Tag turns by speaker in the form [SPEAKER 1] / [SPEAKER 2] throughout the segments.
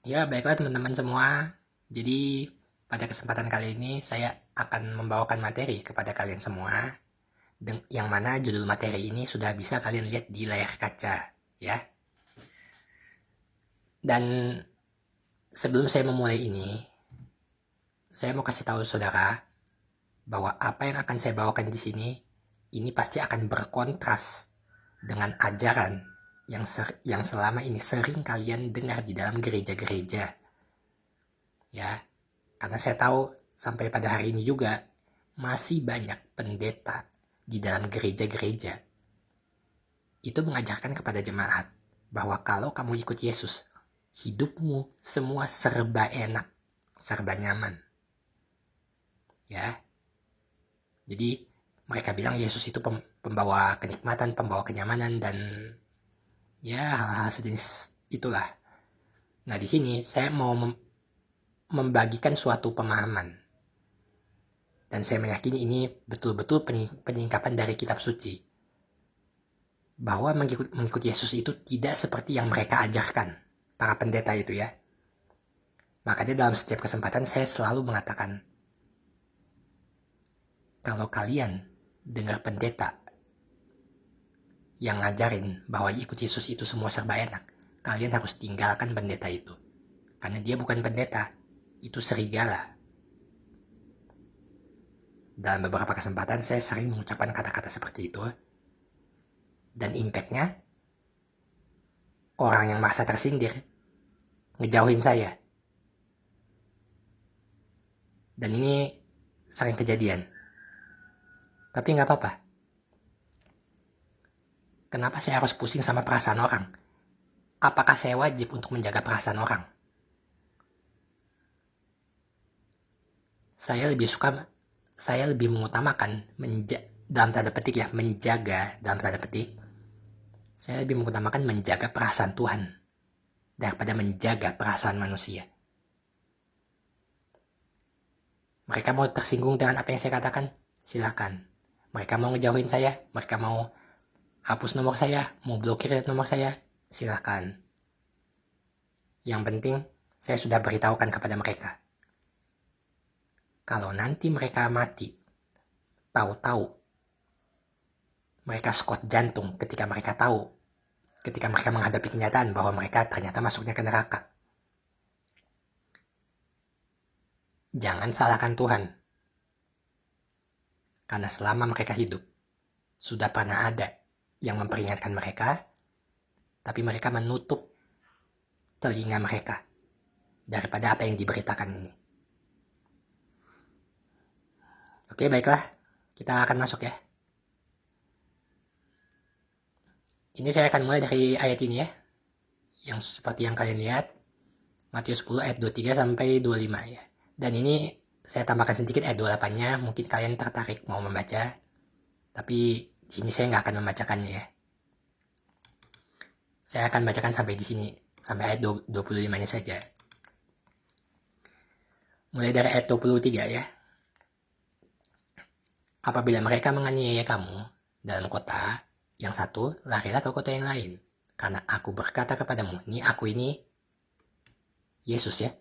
[SPEAKER 1] Ya, baiklah teman-teman semua. Jadi, pada kesempatan kali ini saya akan membawakan materi kepada kalian semua, yang mana judul materi ini sudah bisa kalian lihat di layar kaca, ya. Dan sebelum saya memulai ini, saya mau kasih tahu saudara bahwa apa yang akan saya bawakan di sini ini pasti akan berkontras dengan ajaran yang selama ini sering kalian dengar di dalam gereja-gereja, ya. Karena saya tahu sampai pada hari ini juga masih banyak pendeta di dalam gereja-gereja itu mengajarkan kepada jemaat bahwa kalau kamu ikut Yesus, hidupmu semua serba enak, serba nyaman. Ya. Jadi mereka bilang Yesus itu pembawa kenikmatan, pembawa kenyamanan, dan ya hal-hal sejenis itulah. Nah, di sini saya mau membagikan suatu pemahaman. Dan saya meyakini ini betul-betul penyingkapan dari kitab suci. Bahwa mengikut Yesus itu tidak seperti yang mereka ajarkan, para pendeta itu ya. Makanya dalam setiap kesempatan saya selalu mengatakan, kalau kalian dengar pendeta yang ngajarin bahwa ikut Yesus itu semua serba enak, kalian harus tinggalkan pendeta itu. Karena dia bukan pendeta, itu serigala. Dalam beberapa kesempatan saya sering mengucapkan kata-kata seperti itu. Dan impactnya, orang yang merasa tersindir ngejauhin saya. Dan ini sering kejadian. Tapi nggak apa-apa. Kenapa saya harus pusing sama perasaan orang? Apakah saya wajib untuk menjaga perasaan orang? Saya lebih mengutamakan dalam tanda petik ya, menjaga dalam tanda petik. Saya lebih mengutamakan menjaga perasaan Tuhan daripada menjaga perasaan manusia. Mereka mau tersinggung dengan apa yang saya katakan? Silakan. Mereka mau ngejauhin saya, mereka mau hapus nomor saya, mau blokir nomor saya, silakan. Yang penting, saya sudah beritahukan kepada mereka. Kalau nanti mereka mati, tahu-tahu mereka skot jantung ketika mereka menghadapi kenyataan bahwa mereka ternyata masuknya ke neraka. Jangan salahkan Tuhan. Karena selama mereka hidup, sudah pernah ada yang memperingatkan mereka, tapi mereka menutup telinga mereka daripada apa yang diberitakan ini. Oke, baiklah. Kita akan masuk ya. Ini saya akan mulai dari ayat ini ya. Yang seperti yang kalian lihat. Matius 10 ayat 23 sampai 25 ya. Dan ini saya tambahkan sedikit ayat 28-nya. Mungkin kalian tertarik mau membaca. Tapi di sini saya nggak akan membacakannya ya. Saya akan bacakan sampai di sini. Sampai ayat 25-nya saja. Mulai dari ayat 23 ya. Apabila mereka menganiaya kamu dalam kota yang satu, larilah ke kota yang lain. Karena aku berkata kepadamu, aku ini Yesus ya.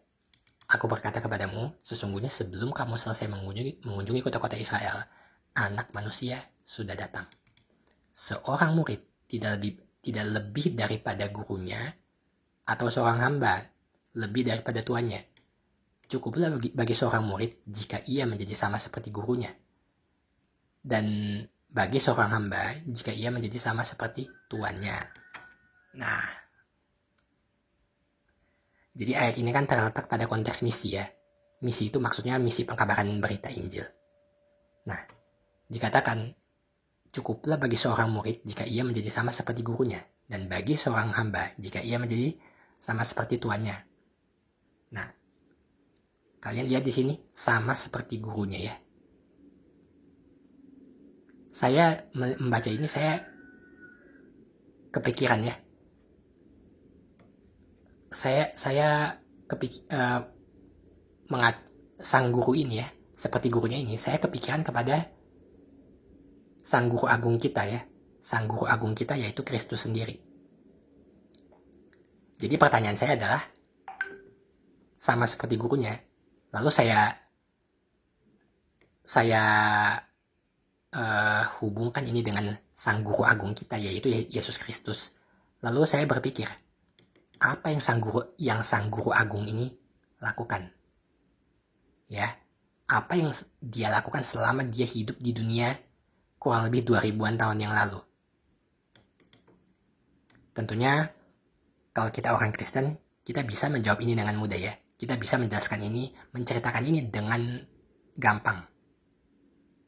[SPEAKER 1] Aku berkata kepadamu, sesungguhnya sebelum kamu selesai mengunjungi kota-kota Israel, Anak Manusia sudah datang. Seorang murid tidak lebih daripada gurunya, atau seorang hamba lebih daripada tuannya. Cukuplah bagi seorang murid jika ia menjadi sama seperti gurunya. Dan bagi seorang hamba jika ia menjadi sama seperti tuannya. Nah, jadi ayat ini kan terletak pada konteks misi ya. Misi itu maksudnya misi pengkabaran berita Injil. Nah, dikatakan cukuplah bagi seorang murid jika ia menjadi sama seperti gurunya, dan bagi seorang hamba jika ia menjadi sama seperti tuannya. Nah, kalian lihat di sini sama seperti gurunya ya. Saya membaca ini saya kepikiran ya. Saya sang guru ini ya, seperti gurunya ini, saya kepikiran kepada sang guru agung kita ya. Sang guru agung kita yaitu Kristus sendiri. Jadi pertanyaan saya adalah, sama seperti gurunya. Lalu saya hubungkan ini dengan sang guru agung kita, yaitu Yesus Kristus. Lalu saya berpikir, apa yang sang guru agung ini lakukan? Ya, apa yang dia lakukan selama dia hidup di dunia kurang lebih 2000-an tahun yang lalu? Tentunya kalau kita orang Kristen, kita bisa menjawab ini dengan mudah ya. Kita bisa menjelaskan ini, menceritakan ini dengan gampang.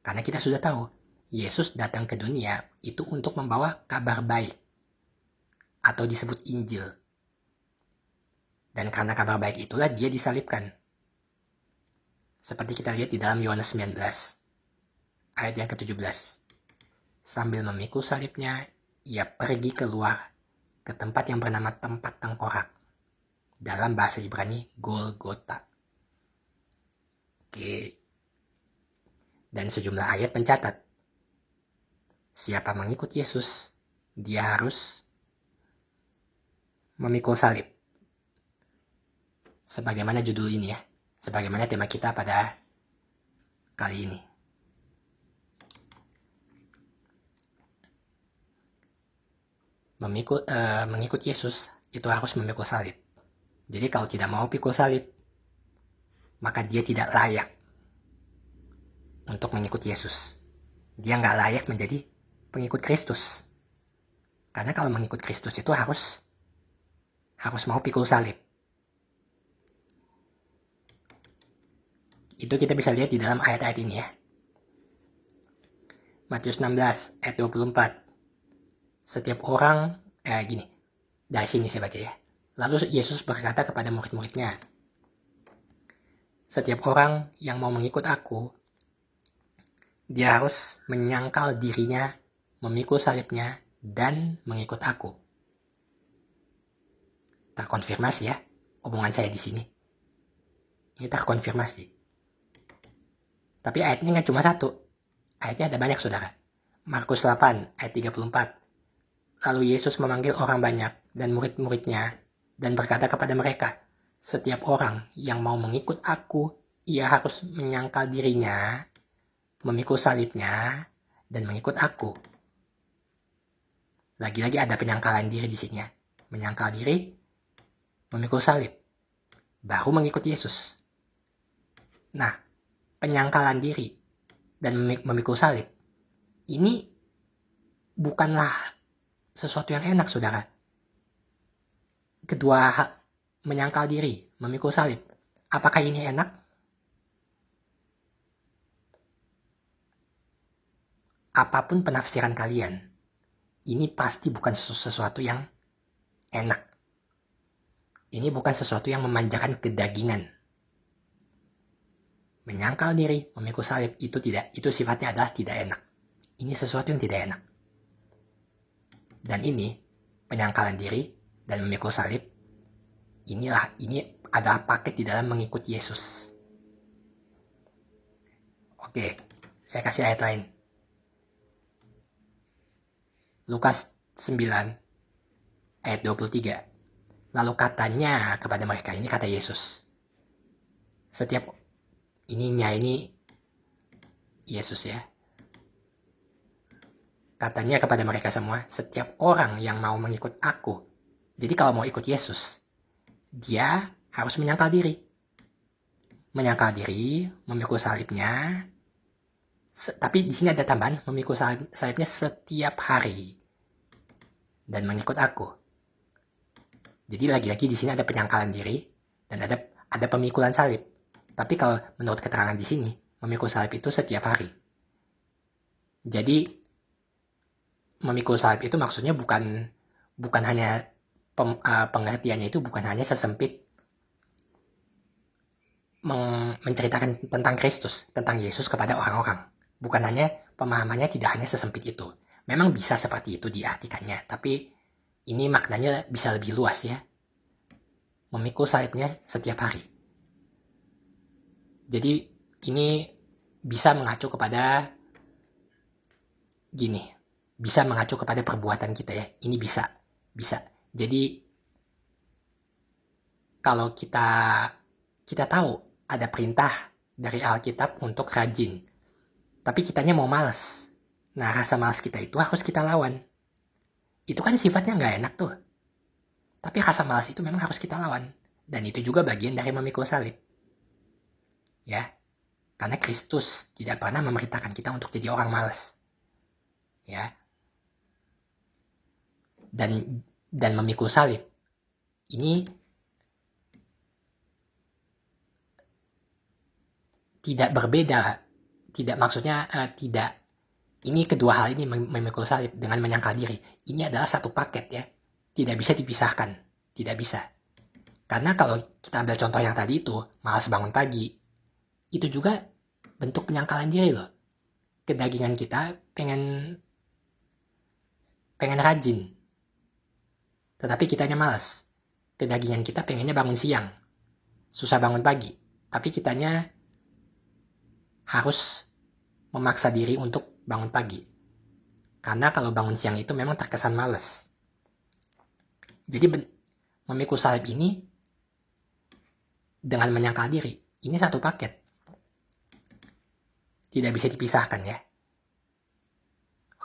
[SPEAKER 1] Karena kita sudah tahu, Yesus datang ke dunia itu untuk membawa kabar baik. Atau disebut Injil. Dan karena kabar baik itulah dia disalibkan. Seperti kita lihat di dalam Yohanes 19, ayat yang ke-17. Sambil memikul salibnya, ia pergi keluar ke tempat yang bernama tempat tengkorak. Dalam bahasa Ibrani, Golgota. Oke. Dan sejumlah ayat mencatat, siapa mengikut Yesus, dia harus memikul salib. Sebagaimana judul ini ya. Sebagaimana tema kita pada kali ini. Mengikut Yesus itu harus memikul salib. Jadi kalau tidak mau pikul salib, maka dia tidak layak untuk mengikut Yesus. Dia nggak layak menjadi pengikut Kristus. Karena kalau mengikut Kristus itu harus mau pikul salib. Itu kita bisa lihat di dalam ayat-ayat ini ya. Matius 16 ayat 24. Setiap orang, gini, dari sini saya baca ya. Lalu Yesus berkata kepada murid-muridnya, setiap orang yang mau mengikut aku, dia harus menyangkal dirinya, memikul salibnya, dan mengikut aku. Terkonfirmasi ya, omongan saya di sini. Ini terkonfirmasi. Tapi ayatnya nggak cuma satu. Ayatnya ada banyak, saudara. Markus 8 ayat 34. Lalu Yesus memanggil orang banyak dan murid-muridnya dan berkata kepada mereka, setiap orang yang mau mengikut aku, ia harus menyangkal dirinya, memikul salibnya, dan mengikut aku. Lagi-lagi ada penyangkalan diri di sini ya. Menyangkal diri, memikul salib, baru mengikut Yesus. Nah, penyangkalan diri dan memikul salib, ini bukanlah sesuatu yang enak, saudara. Kedua hal, menyangkal diri, memikul salib, apakah ini enak? Apapun penafsiran kalian, ini pasti bukan sesuatu yang enak. Ini bukan sesuatu yang memanjakan kedagingan. Menyangkal diri, memikul salib, itu tidak. Itu sifatnya adalah tidak enak. Ini sesuatu yang tidak enak. Dan ini, penyangkalan diri dan memikul salib, ini adalah paket di dalam mengikut Yesus. Oke, saya kasih ayat lain. Lukas 9, ayat 23. Lalu katanya kepada mereka, ini kata Yesus. Ini Yesus ya. Katanya kepada mereka semua, setiap orang yang mau mengikut aku. Jadi kalau mau ikut Yesus, dia harus menyangkal diri. Menyangkal diri, memikul salibnya. Tapi di sini ada tambahan, memikul salibnya setiap hari. Dan mengikut aku. Jadi lagi-lagi di sini ada penyangkalan diri dan ada pemikulan salib. Tapi kalau menurut keterangan di sini, memikul salib itu setiap hari. Jadi memikul salib itu maksudnya bukan hanya pengertiannya itu bukan hanya sesempit menceritakan tentang Kristus, tentang Yesus kepada orang-orang. Bukan hanya pemahamannya tidak hanya sesempit itu. Memang bisa seperti itu diartikannya, tapi ini maknanya bisa lebih luas ya. Memikul salibnya setiap hari. Jadi ini bisa mengacu kepada bisa mengacu kepada perbuatan kita ya. Ini bisa. Jadi kalau kita kita tahu ada perintah dari Alkitab untuk rajin. Tapi kitanya mau malas. Nah, rasa malas kita itu harus kita lawan. Itu kan sifatnya nggak enak tuh. Tapi rasa malas itu memang harus kita lawan. Dan itu juga bagian dari memikul salib. Ya, karena Kristus tidak pernah memerintahkan kita untuk jadi orang malas. Ya. Dan memikul salib ini tidak berbeda, tidak maksudnya tidak. Ini kedua hal ini memikul salib dengan menyangkal diri. Ini adalah satu paket ya, tidak bisa dipisahkan, tidak bisa. Karena kalau kita ambil contoh yang tadi itu, malas bangun pagi, itu juga bentuk penyangkalan diri loh. Kedagingan kita pengen rajin, tetapi kitanya malas. Kedagingan kita pengennya bangun siang, susah bangun pagi, tapi kitanya harus memaksa diri untuk bangun pagi. Karena kalau bangun siang itu memang terkesan malas. Jadi memikul salib ini dengan menyangkal diri, ini satu paket. Tidak bisa dipisahkan ya.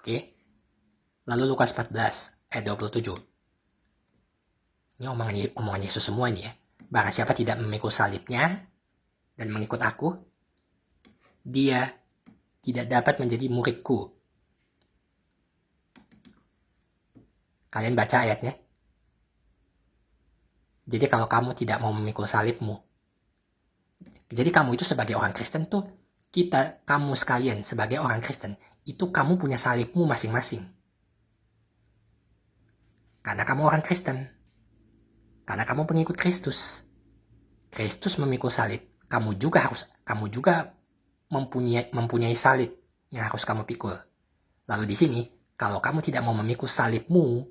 [SPEAKER 1] Oke. Lalu Lukas 14 ayat 27. Ini omongan Yesus semua nih ya. Barang siapa tidak memikul salibnya dan mengikut aku, dia tidak dapat menjadi muridku. Kalian baca ayatnya. Jadi kalau kamu tidak mau memikul salibmu, jadi kamu itu sebagai orang Kristen tuh, kamu sekalian sebagai orang Kristen, itu kamu punya salibmu masing-masing. Karena kamu orang Kristen. Karena kamu pengikut Kristus. Kristus memikul salib. Kamu juga mempunyai salib yang harus kamu pikul. Lalu di sini, kalau kamu tidak mau memikul salibmu,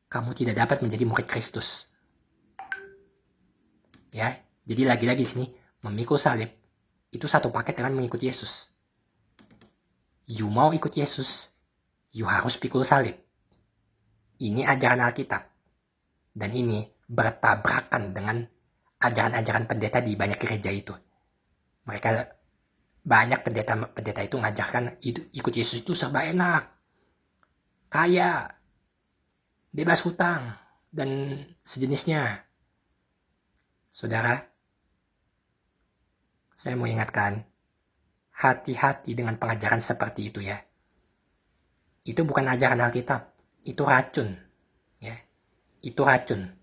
[SPEAKER 1] kamu tidak dapat menjadi murid Kristus. Ya, jadi lagi-lagi di sini memikul salib itu satu paket dengan mengikut Yesus. You mau ikut Yesus, you harus pikul salib. Ini ajaran Alkitab. Dan ini bertabrakan dengan ajaran-ajaran pendeta di banyak gereja itu. Mereka banyak pendeta itu mengajarkan ikut Yesus itu serba enak, kaya, bebas hutang, dan sejenisnya. Saudara, saya mau ingatkan, hati-hati dengan pengajaran seperti itu ya. Itu bukan ajaran Alkitab, itu racun. Ya, itu racun.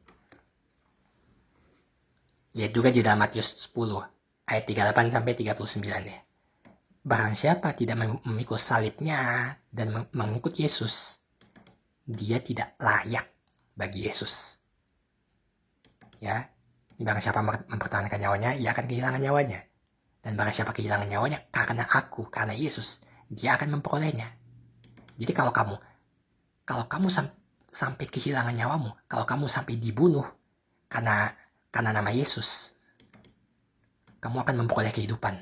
[SPEAKER 1] Lihat juga di dalam Matius 10 ayat 38 sampai 39 ya. Barang siapa tidak memikul salibnya dan mengikut Yesus, dia tidak layak bagi Yesus. Ya, barang siapa mempertahankan nyawanya, ia akan kehilangan nyawanya. Dan barang siapa kehilangan nyawanya karena aku, karena Yesus, dia akan memperolehnya. Jadi kalau kamu sampai kehilangan nyawamu, kalau kamu sampai dibunuh karena nama Yesus, kamu akan memperoleh kehidupan.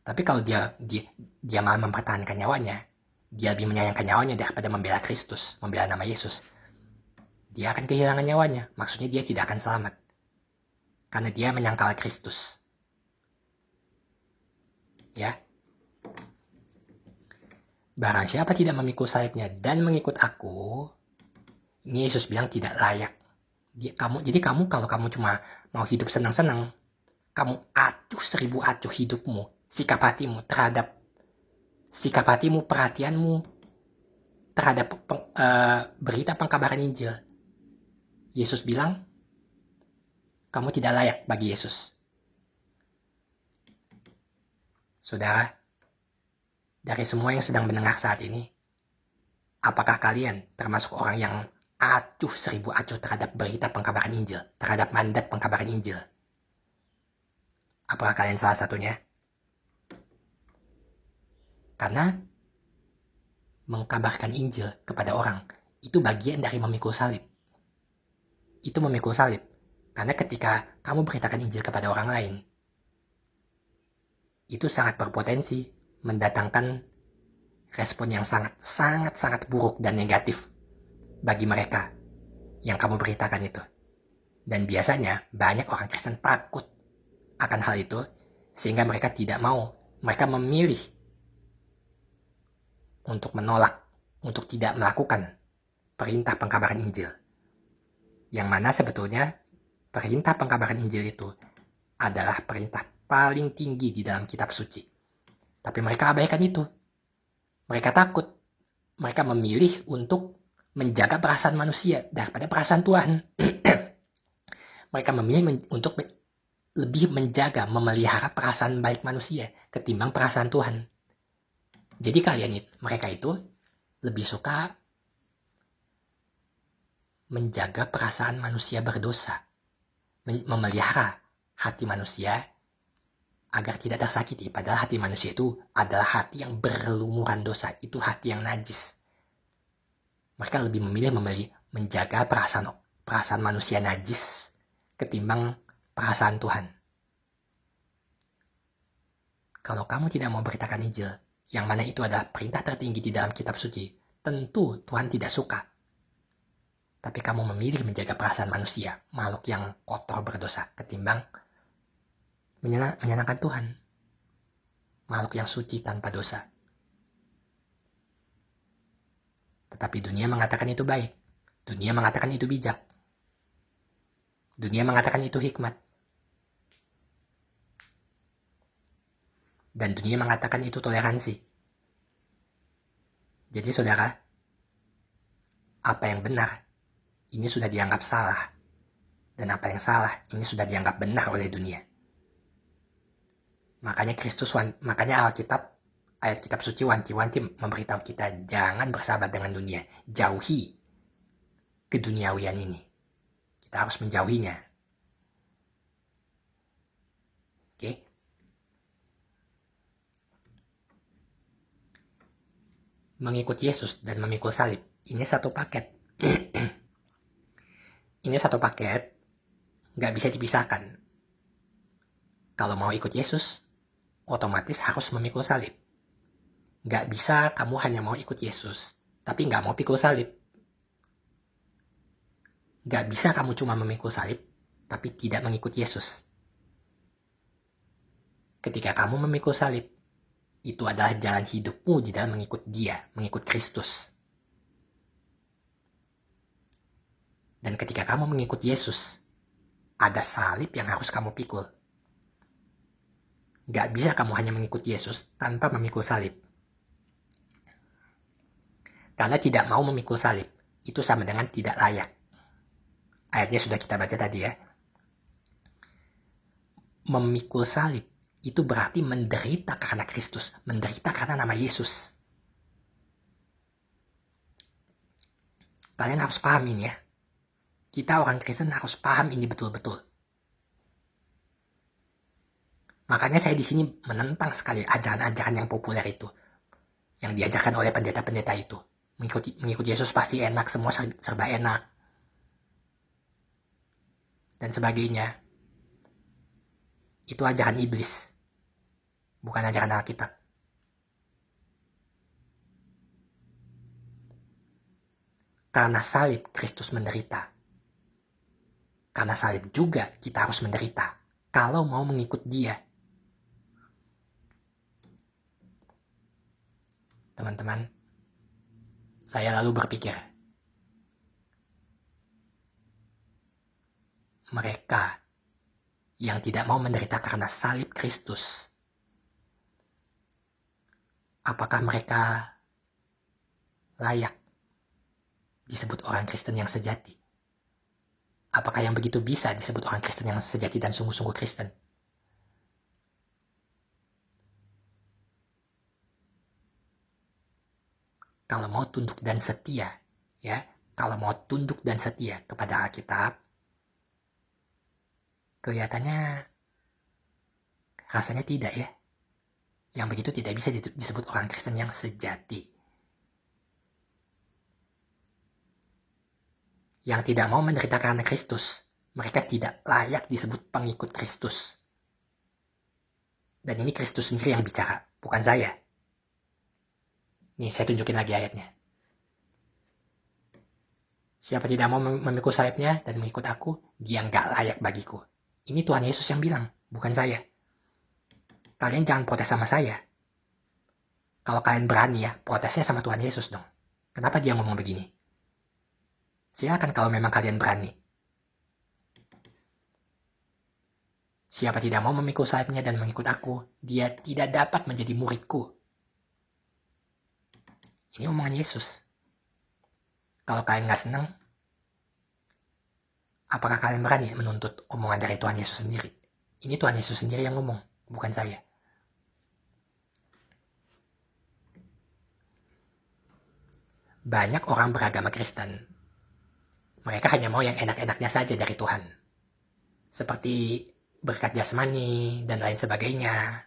[SPEAKER 1] Tapi kalau dia malah mempertahankan nyawanya, dia lebih menyayangkan nyawanya daripada membela Kristus, membela nama Yesus, dia akan kehilangan nyawanya. Maksudnya dia tidak akan selamat. Karena dia menyangkal Kristus. Ya. Barang siapa tidak memikul salibnya dan mengikut aku, ini Yesus bilang tidak layak. Jadi kamu kalau kamu cuma mau hidup senang-senang, kamu acuh 1000 acuh hidupmu, sikap hatimu, perhatianmu terhadap berita pengkabaran Injil. Yesus bilang, kamu tidak layak bagi Yesus. Saudara, dari semua yang sedang mendengar saat ini, apakah kalian termasuk orang yang acuh 1000 acuh terhadap berita pengkabaran Injil, terhadap mandat pengkabaran Injil? Apakah kalian salah satunya? Karena mengkabarkan Injil kepada orang itu bagian dari memikul salib. Itu memikul salib. Karena ketika kamu beritakan Injil kepada orang lain, itu sangat berpotensi mendatangkan respon yang sangat buruk dan negatif. bagi mereka yang kamu beritakan itu. Dan biasanya banyak orang Kristen takut akan hal itu, sehingga mereka tidak mau. Mereka memilih untuk menolak, untuk tidak melakukan perintah pengkabaran Injil. Yang mana sebetulnya perintah pengkabaran Injil itu adalah perintah paling tinggi di dalam kitab suci. Tapi mereka abaikan itu. Mereka takut. Mereka memilih untuk menjaga perasaan manusia daripada perasaan Tuhan. Mereka memilih untuk lebih menjaga, memelihara perasaan baik manusia ketimbang perasaan Tuhan. Jadi mereka itu lebih suka menjaga perasaan manusia berdosa, memelihara hati manusia agar tidak tersakiti. Padahal hati manusia itu adalah hati yang berlumuran dosa, itu hati yang najis. Mereka lebih memilih menjaga perasaan manusia najis ketimbang perasaan Tuhan. Kalau kamu tidak mau beritakan Injil, yang mana itu adalah perintah tertinggi di dalam kitab suci, tentu Tuhan tidak suka. Tapi kamu memilih menjaga perasaan manusia, makhluk yang kotor berdosa, ketimbang menyenangkan Tuhan, makhluk yang suci tanpa dosa. Tetapi dunia mengatakan itu baik. Dunia mengatakan itu bijak. Dunia mengatakan itu hikmat. Dan dunia mengatakan itu toleransi. Jadi saudara, apa yang benar, ini sudah dianggap salah. Dan apa yang salah, ini sudah dianggap benar oleh dunia. Makanya Alkitab, ayat kitab suci wanti-wanti memberitahu kita jangan bersahabat dengan dunia. Jauhi keduniawian ini. Kita harus menjauhinya. Oke? Mengikut Yesus dan memikul salib, ini satu paket. Ini satu paket, gak bisa dipisahkan. Kalau mau ikut Yesus, otomatis harus memikul salib. Gak bisa kamu hanya mau ikut Yesus, tapi gak mau pikul salib. Gak bisa kamu cuma memikul salib, tapi tidak mengikut Yesus. Ketika kamu memikul salib, itu adalah jalan hidupmu di dalam mengikut Dia, mengikut Kristus. Dan ketika kamu mengikut Yesus, ada salib yang harus kamu pikul. Gak bisa kamu hanya mengikut Yesus tanpa memikul salib. Karena tidak mau memikul salib, itu sama dengan tidak layak. Ayatnya sudah kita baca tadi ya. Memikul salib itu berarti menderita karena Kristus, menderita karena nama Yesus. Kalian harus paham ini ya. Kita orang Kristen harus paham ini betul-betul. Makanya saya di sini menentang sekali ajaran-ajaran yang populer itu, yang diajarkan oleh pendeta-pendeta itu. Mengikuti Yesus pasti enak, semua serba enak, dan sebagainya. Itu ajaran iblis, bukan ajaran Alkitab. Karena salib Kristus menderita. Karena salib juga kita harus menderita kalau mau mengikut Dia. Teman-teman, saya lalu berpikir, mereka yang tidak mau menderita karena salib Kristus, apakah mereka layak disebut orang Kristen yang sejati? Apakah yang begitu bisa disebut orang Kristen yang sejati dan sungguh-sungguh Kristen? Kalau mau tunduk dan setia, ya, kalau mau tunduk dan setia kepada Alkitab, kelihatannya rasanya tidak ya. Yang begitu tidak bisa disebut orang Kristen yang sejati. Yang tidak mau menderita karena Kristus, mereka tidak layak disebut pengikut Kristus. Dan ini Kristus sendiri yang bicara, bukan saya. Nih, saya tunjukin lagi ayatnya. Siapa tidak mau memikul sayapnya dan mengikut aku, dia nggak layak bagiku. Ini Tuhan Yesus yang bilang, bukan saya. Kalian jangan protes sama saya. Kalau kalian berani ya, protesnya sama Tuhan Yesus dong. Kenapa dia ngomong begini? Silakan kalau memang kalian berani. Siapa tidak mau memikul sayapnya dan mengikut aku, dia tidak dapat menjadi muridku. Ini omongan Yesus. Kalau kalian nggak senang, apakah kalian berani menuntut omongan dari Tuhan Yesus sendiri? Ini Tuhan Yesus sendiri yang ngomong, bukan saya. Banyak orang beragama Kristen. Mereka hanya mau yang enak-enaknya saja dari Tuhan. Seperti berkat jasmani dan lain sebagainya.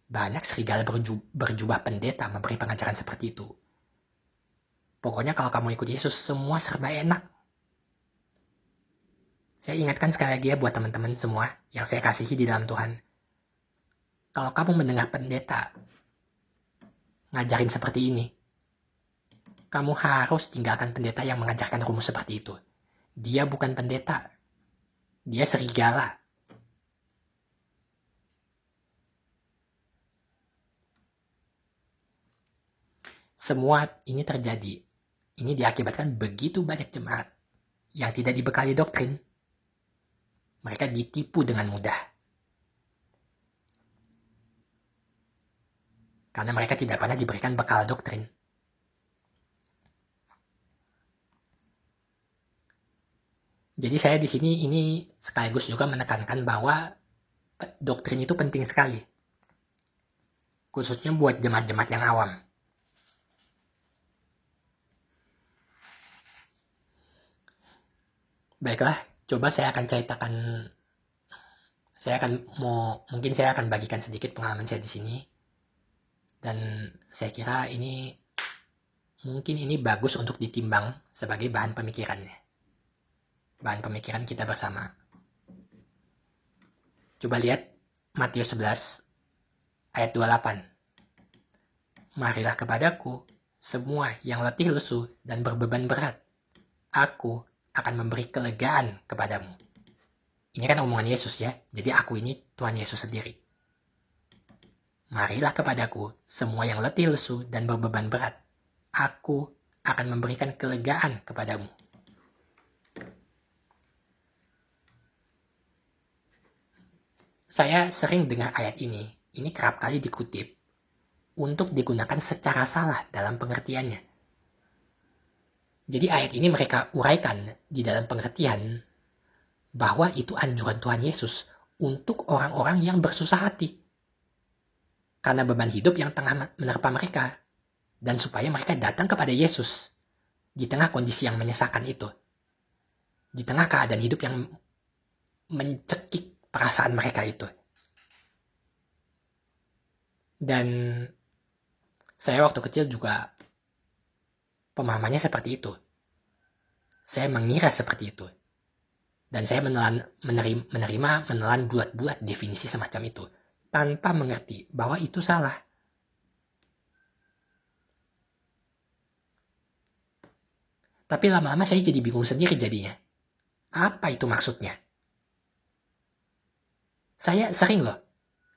[SPEAKER 1] Banyak serigala berjubah pendeta memberi pengajaran seperti itu. Pokoknya kalau kamu ikut Yesus, semua serba enak. Saya ingatkan sekali lagi ya buat teman-teman semua yang saya kasihi di dalam Tuhan. Kalau kamu mendengar pendeta ngajarin seperti ini, kamu harus tinggalkan pendeta yang mengajarkan rumus seperti itu. Dia bukan pendeta. Dia serigala. Semua ini terjadi. Ini diakibatkan begitu banyak jemaat yang tidak dibekali doktrin. Mereka ditipu dengan mudah. Karena mereka tidak pernah diberikan bekal doktrin. Jadi saya di sini ini sekaligus juga menekankan bahwa doktrin itu penting sekali. Khususnya buat jemaat-jemaat yang awam. Baiklah, coba saya akan ceritakan, mungkin saya akan bagikan sedikit pengalaman saya di sini. Dan saya kira mungkin ini bagus untuk ditimbang sebagai bahan pemikirannya. Bahan pemikiran kita bersama. Coba lihat Matius 11 ayat 28. Marilah kepadaku semua yang letih lesu dan berbeban berat. Aku akan memberi kelegaan kepadamu. Ini kan omongan Yesus ya. Jadi aku ini Tuhan Yesus sendiri. Marilah kepadaku semua yang letih lesu dan berbeban berat. Aku akan memberikan kelegaan kepadamu. Saya sering dengar ayat ini. Ini kerap kali dikutip untuk digunakan secara salah dalam pengertiannya. Jadi ayat ini mereka uraikan di dalam pengertian bahwa itu anjuran Tuhan Yesus untuk orang-orang yang bersusah hati. Karena beban hidup yang tengah menerpa mereka. Dan supaya mereka datang kepada Yesus di tengah kondisi yang menyesakan itu. Di tengah keadaan hidup yang mencekik perasaan mereka itu. Dan saya waktu kecil juga pemahamannya seperti itu. Saya mengira seperti itu. Dan saya menelan bulat-bulat definisi semacam itu. Tanpa mengerti bahwa itu salah. Tapi lama-lama saya jadi bingung sendiri jadinya. Apa itu maksudnya? Saya sering loh.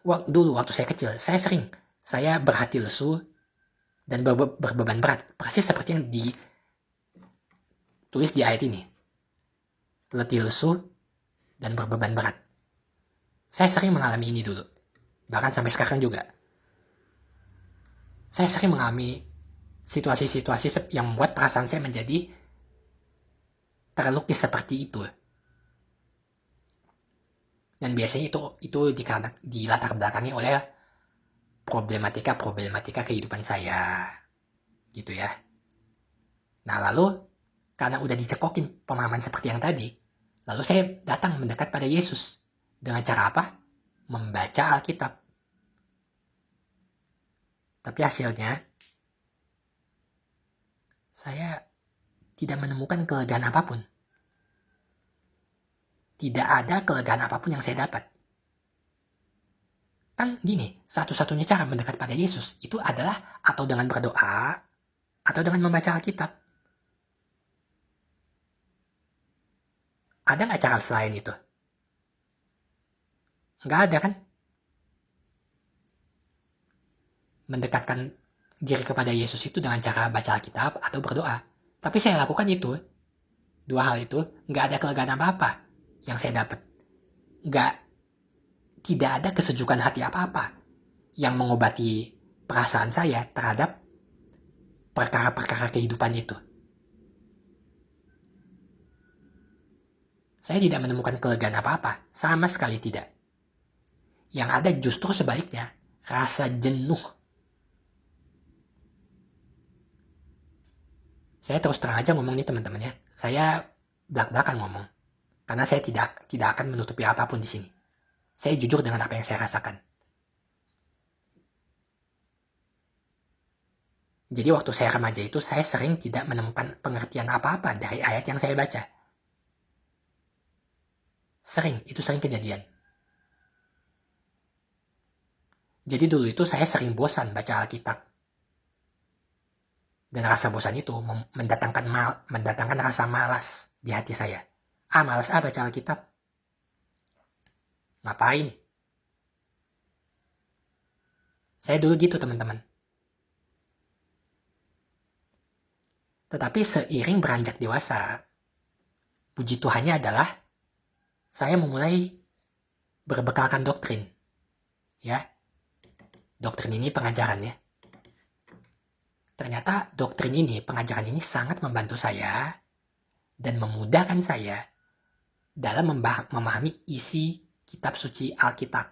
[SPEAKER 1] Dulu waktu saya kecil, saya berhati lesu dan berbeban berat. Persis seperti yang ditulis di ayat ini. Letih lesu dan berbeban berat. Saya sering mengalami ini dulu. Bahkan sampai sekarang juga. Saya sering mengalami situasi-situasi yang membuat perasaan saya menjadi terlukis seperti itu. Dan biasanya itu dilatar belakangi oleh problematika kehidupan saya. Gitu ya. Nah lalu, karena udah dicekokin pemahaman seperti yang tadi, lalu saya datang mendekat pada Yesus. Dengan cara apa? Membaca Alkitab. Tapi hasilnya, saya tidak menemukan kelegaan apapun. Tidak ada kelegaan apapun yang saya dapat. Kan gini, satu-satunya cara mendekat pada Yesus itu adalah atau dengan berdoa, Atau dengan membaca Alkitab? Ada nggak cara selain itu? Nggak ada kan? Mendekatkan diri kepada Yesus itu dengan cara baca Alkitab atau berdoa. Tapi saya lakukan itu. Dua hal itu, nggak ada kelegaan apa-apa yang saya dapat. Tidak ada kesejukan hati apa-apa yang mengobati perasaan saya terhadap perkara-perkara kehidupan itu. Saya tidak menemukan kelegaan apa-apa, sama sekali tidak. Yang ada justru sebaliknya, rasa jenuh. Saya terus terang aja ngomong nih teman-teman ya. Saya belak-belakan ngomong. Karena saya tidak akan menutupi apapun di sini. Saya jujur dengan apa yang saya rasakan. Jadi waktu saya remaja itu, saya sering tidak menemukan pengertian apa-apa dari ayat yang saya baca. Itu sering kejadian. Jadi dulu itu saya sering bosan baca Alkitab. Dan rasa bosan itu mendatangkan rasa malas di hati saya. Malas baca Alkitab. Ngapain? Saya dulu gitu teman-teman. Tetapi seiring beranjak dewasa, puji Tuhannya adalah saya memulai berbekalkan doktrin. Ya, doktrin ini pengajarannya. Ternyata doktrin ini, pengajaran ini sangat membantu saya dan memudahkan saya dalam memahami isi kitab suci Alkitab.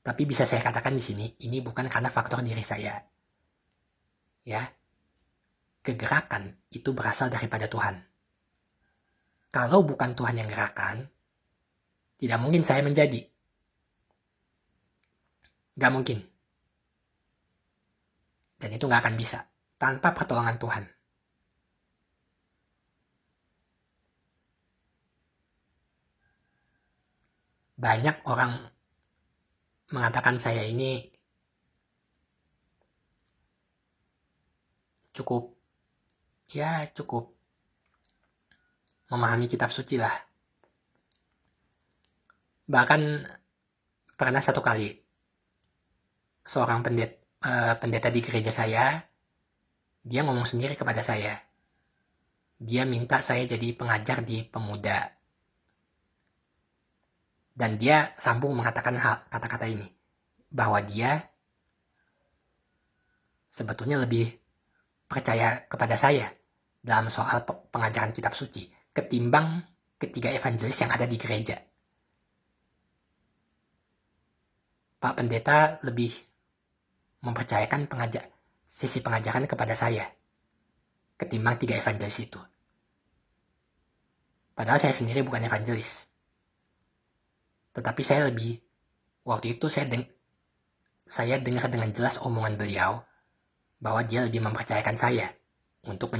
[SPEAKER 1] Tapi bisa saya katakan di sini, ini bukan karena faktor diri saya. Ya, kegerakan itu berasal daripada Tuhan. Kalau bukan Tuhan yang gerakan, tidak mungkin saya menjadi. Gak mungkin. Dan itu gak akan bisa tanpa pertolongan Tuhan. Banyak orang mengatakan saya ini cukup memahami kitab suci lah. Bahkan pernah satu kali seorang pendeta di gereja saya, dia ngomong sendiri kepada saya. Dia minta saya jadi pengajar di pemuda. Dan dia sambung mengatakan kata-kata ini. Bahwa dia sebetulnya lebih percaya kepada saya dalam soal pengajaran kitab suci ketimbang ketiga evangelis yang ada di gereja. Pak Pendeta lebih mempercayakan sisi pengajaran kepada saya ketimbang tiga evangelis itu. Padahal saya sendiri bukan evangelis. Tetapi waktu itu saya dengar dengan jelas omongan beliau bahwa dia lebih mempercayakan saya untuk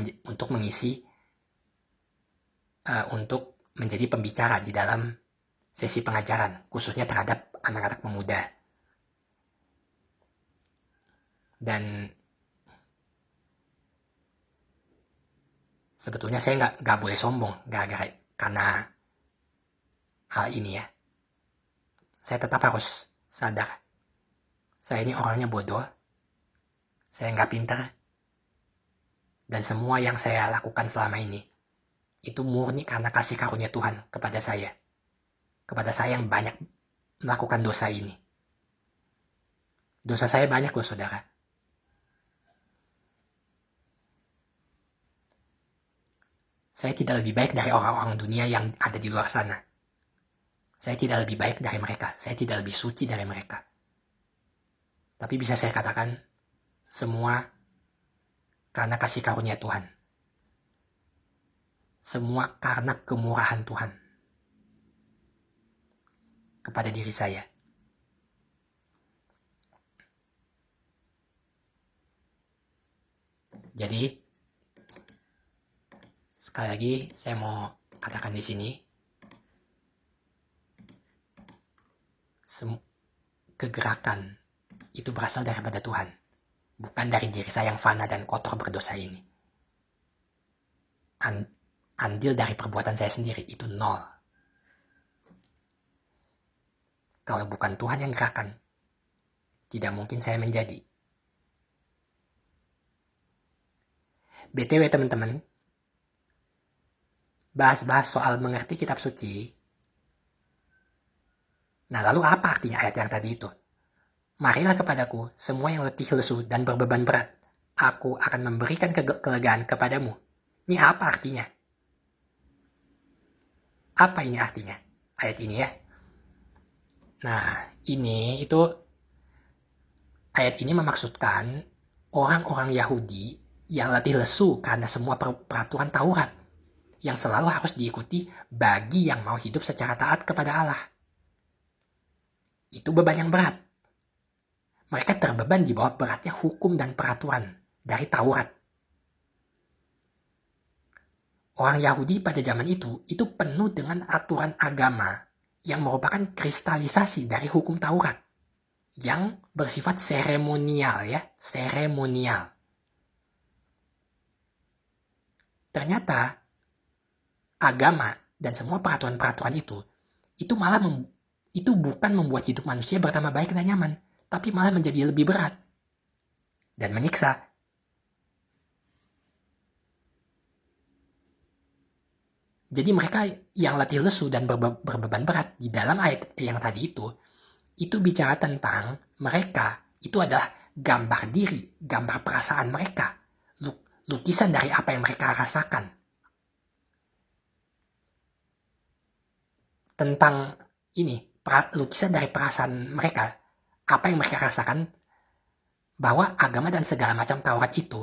[SPEAKER 1] mengisi untuk menjadi pembicara di dalam sesi pengajaran, khususnya terhadap anak-anak pemuda. Dan sebetulnya saya nggak boleh sombong karena hal ini ya. Saya tetap harus sadar. Saya ini orangnya bodoh. Saya nggak pintar. Dan semua yang saya lakukan selama ini, itu murni karena kasih karunia Tuhan kepada saya. Kepada saya yang banyak melakukan dosa ini. Dosa saya banyak loh saudara. Saya tidak lebih baik dari orang-orang dunia yang ada di luar sana. Saya tidak lebih baik dari mereka. Saya tidak lebih suci dari mereka. Tapi bisa saya katakan, semua karena kasih karunia Tuhan. Semua karena kemurahan Tuhan kepada diri saya. Jadi, sekali lagi saya mau katakan di sini, kegerakan itu berasal daripada Tuhan, bukan dari diri saya yang fana dan kotor berdosa ini. Andil dari perbuatan saya sendiri itu 0. Kalau bukan Tuhan yang gerakan, tidak mungkin saya menjadi. BTW teman-teman, bahas-bahas soal mengerti kitab suci. Nah, lalu apa artinya ayat yang tadi itu? Marilah kepadaku semua yang letih lesu dan berbeban berat. Aku akan memberikan kelegaan kepadamu. Ini apa artinya? Apa ini artinya? Ayat ini ya. Nah, ayat ini memaksudkan orang-orang Yahudi yang letih lesu karena semua peraturan Taurat yang selalu harus diikuti bagi yang mau hidup secara taat kepada Allah. Itu beban yang berat. Mereka terbeban di bawah beratnya hukum dan peraturan dari Taurat. Orang Yahudi pada zaman itu penuh dengan aturan agama yang merupakan kristalisasi dari hukum Taurat yang bersifat seremonial ya, seremonial. Ternyata agama dan semua peraturan-peraturan itu malah itu bukan membuat hidup manusia bertambah baik dan nyaman, tapi malah menjadi lebih berat dan menyiksa. Jadi mereka yang letih lesu dan berbeban berat di dalam ayat yang tadi itu bicara tentang mereka itu adalah gambar diri, gambar perasaan mereka, lukisan dari apa yang mereka rasakan. Tentang ini, lukisan dari perasaan mereka, apa yang mereka rasakan, bahwa agama dan segala macam Taurat itu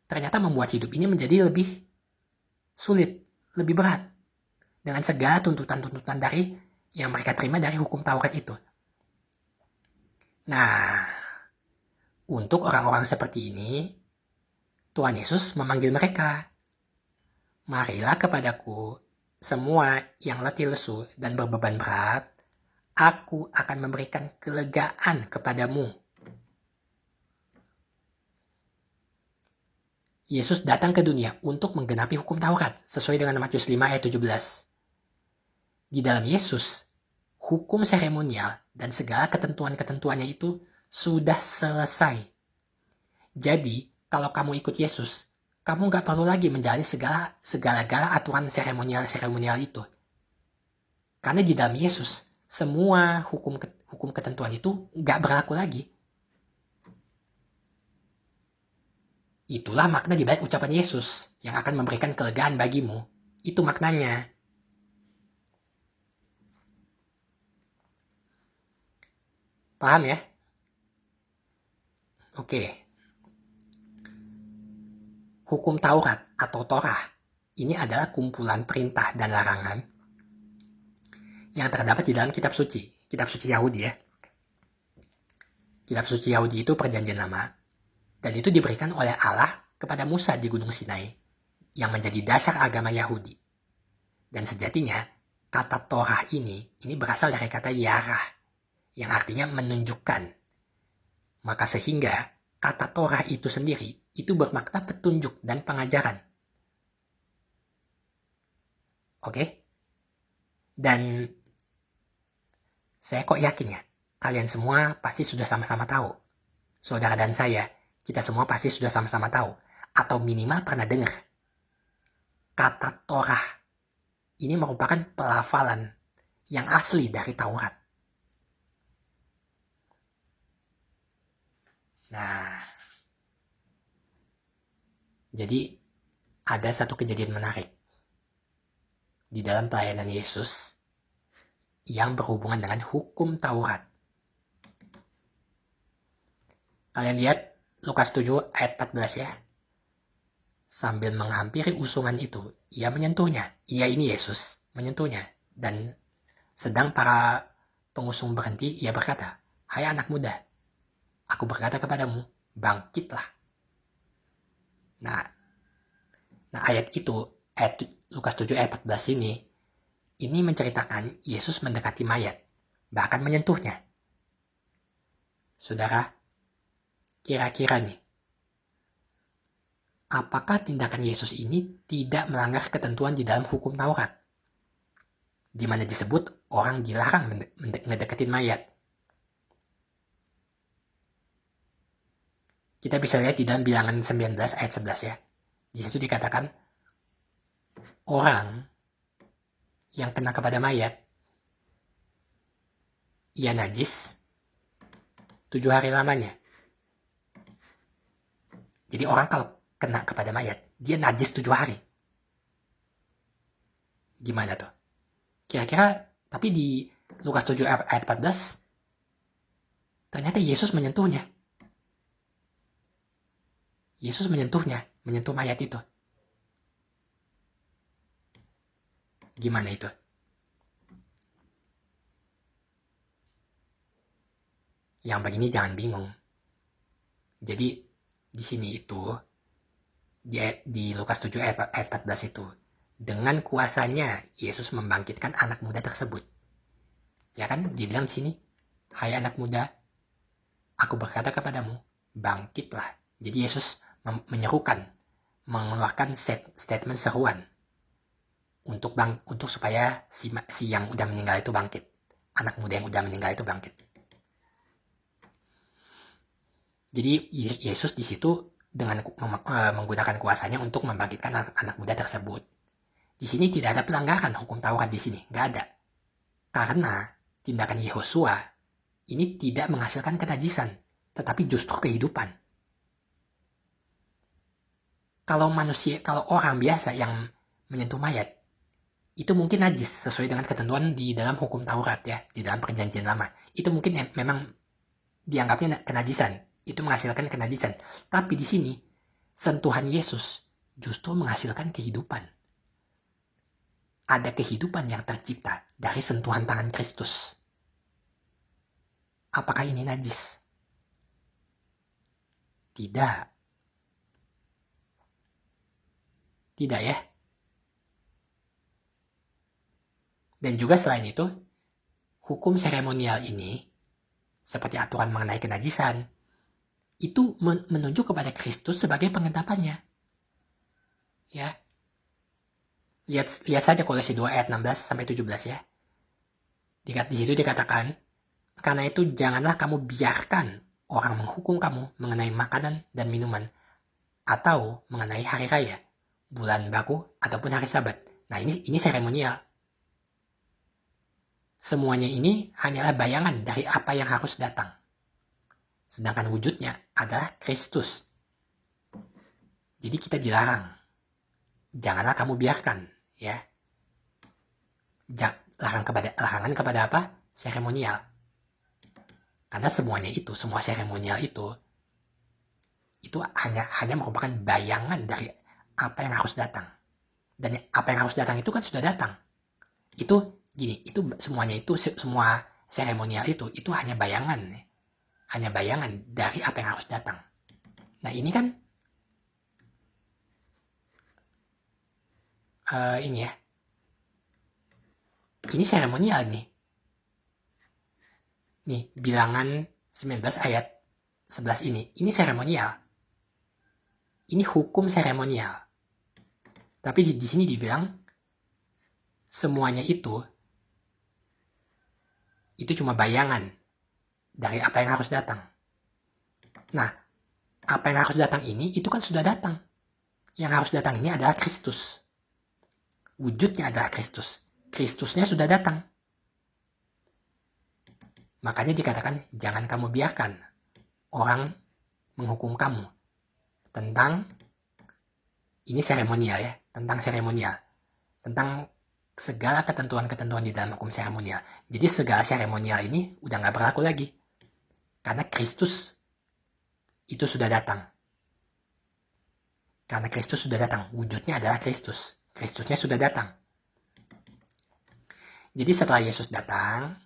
[SPEAKER 1] ternyata membuat hidup ini menjadi lebih sulit, lebih berat dengan segala tuntutan-tuntutan dari yang mereka terima dari hukum Taurat itu. Nah, untuk orang-orang seperti ini, Tuhan Yesus memanggil mereka. Marilah kepadaku semua yang letih lesu dan berbeban berat, aku akan memberikan kelegaan kepadamu. Yesus datang ke dunia untuk menggenapi hukum Taurat, sesuai dengan Matius 5 ayat 17. Di dalam Yesus, hukum seremonial dan segala ketentuan-ketentuannya itu sudah selesai. Jadi, kalau kamu ikut Yesus, kamu gak perlu lagi menjalani segala-gala aturan seremonial itu. Karena di dalam Yesus, semua hukum ketentuan itu gak berlaku lagi. Itulah makna di balik ucapan Yesus yang akan memberikan kelegaan bagimu. Itu maknanya. Paham ya? Oke. Hukum Taurat atau Torah ini adalah kumpulan perintah dan larangan yang terdapat di dalam kitab suci Yahudi ya. Kitab suci Yahudi itu perjanjian lama, dan itu diberikan oleh Allah kepada Musa di Gunung Sinai yang menjadi dasar agama Yahudi. Dan sejatinya kata Torah ini berasal dari kata yarah yang artinya menunjukkan. Maka sehingga kata Torah itu sendiri itu bermakna petunjuk dan pengajaran. Oke? Dan saya kok yakin ya, kalian semua pasti sudah sama-sama tahu. Saudara dan saya, kita semua pasti sudah sama-sama tahu. Atau minimal pernah dengar. Kata Torah ini merupakan pelafalan yang asli dari Taurat. Nah, jadi ada satu kejadian menarik di dalam pelayanan Yesus yang berhubungan dengan hukum Taurat. Kalian lihat Lukas 7 ayat 14 ya. Sambil menghampiri usungan itu, ia menyentuhnya. Ia ini Yesus menyentuhnya. Dan sedang para pengusung berhenti, ia berkata, "Hai anak muda, aku berkata kepadamu, bangkitlah." Nah ayat itu, ayat Lukas 7 ayat 14 ini menceritakan Yesus mendekati mayat, bahkan menyentuhnya. Saudara, Kira-kira nih, apakah tindakan Yesus ini tidak melanggar ketentuan di dalam hukum Taurat? Di mana disebut orang dilarang ngedeketin mayat. Kita bisa lihat di dalam Bilangan 19 ayat 11 ya. Di situ dikatakan, orang yang kena kepada mayat, ia najis 7 hari lamanya. Jadi orang kalau kena kepada mayat, dia najis 7 hari. Gimana tuh? Kira-kira, tapi di Lukas 7 ayat 14, ternyata Yesus menyentuhnya. Yesus menyentuhnya, menyentuh mayat itu. Gimana itu? Yang begini jangan bingung. Jadi di sini itu, di Lukas 7 ayat 14 itu, dengan kuasanya Yesus membangkitkan anak muda tersebut. Ya kan, dibilang di sini, hai anak muda, aku berkata kepadamu, bangkitlah. Jadi Yesus menyerukan, mengeluarkan statement seruan untuk supaya si yang udah meninggal itu bangkit. Anak muda yang udah meninggal itu bangkit. Jadi Yesus di situ dengan menggunakan kuasanya untuk membangkitkan anak muda tersebut. Di sini tidak ada pelanggaran hukum Taurat di sini, nggak ada. Karena tindakan Yehosua ini tidak menghasilkan kenajisan, tetapi justru kehidupan. Kalau orang biasa yang menyentuh mayat, itu mungkin najis sesuai dengan ketentuan di dalam hukum Taurat ya, di dalam perjanjian lama. Itu mungkin memang dianggapnya kenajisan, itu menghasilkan kenajisan. Tapi di sini, sentuhan Yesus justru menghasilkan kehidupan. Ada kehidupan yang tercipta dari sentuhan tangan Kristus. Apakah ini najis? Tidak. Tidak ya. Dan juga selain itu, hukum seremonial ini, seperti aturan mengenai kenajisan, itu menunjuk kepada Kristus sebagai penggenapannya. Ya. Lihat saja Kolose 2 ayat 16 sampai 17 ya. Di situ dikatakan, karena itu janganlah kamu biarkan orang menghukum kamu mengenai makanan dan minuman, atau mengenai hari raya, bulan baru, ataupun hari Sabat. Nah ini seremonial. Semuanya ini hanyalah bayangan dari apa yang harus datang. Sedangkan wujudnya adalah Kristus. Jadi kita dilarang. Janganlah kamu biarkan. Ya, larangan kepada apa? Seremonial. Karena semuanya itu, semua seremonial itu hanya merupakan bayangan dari apa yang harus datang. Dan apa yang harus datang itu kan sudah datang. Itu gini, itu semuanya itu, semua seremonial itu hanya bayangan. Hanya bayangan dari apa yang harus datang. Nah ini kan ini ya, ini seremonial nih. Nih, Bilangan 19 ayat 11 ini seremonial. Ini hukum seremonial. Tapi di sini dibilang semuanya itu cuma bayangan dari apa yang harus datang. Nah, apa yang harus datang ini itu kan sudah datang. Yang harus datang ini adalah Kristus. Wujudnya adalah Kristus. Kristusnya sudah datang. Makanya dikatakan, jangan kamu biarkan orang menghukum kamu tentang, ini seremonial ya, tentang seremonial. Tentang segala ketentuan-ketentuan di dalam hukum seremonial. Jadi segala seremonial ini udah gak berlaku lagi. Karena Kristus itu sudah datang. Karena Kristus sudah datang. Wujudnya adalah Kristus. Kristusnya sudah datang. Jadi setelah Yesus datang,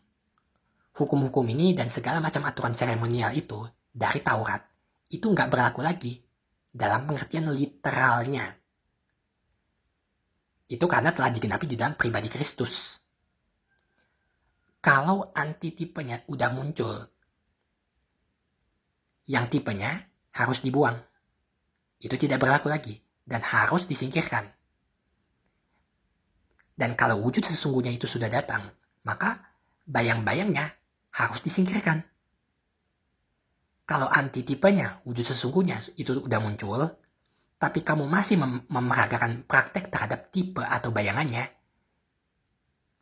[SPEAKER 1] hukum-hukum ini dan segala macam aturan seremonial itu dari Taurat itu nggak berlaku lagi dalam pengertian literalnya. Itu karena telah digenapi di dalam pribadi Kristus. Kalau antitipenya udah muncul, yang tipenya harus dibuang. Itu tidak berlaku lagi dan harus disingkirkan. Dan kalau wujud sesungguhnya itu sudah datang, maka bayang-bayangnya harus disingkirkan. Kalau antitipenya, wujud sesungguhnya itu sudah muncul, tapi kamu masih memeragakan praktek terhadap tipe atau bayangannya,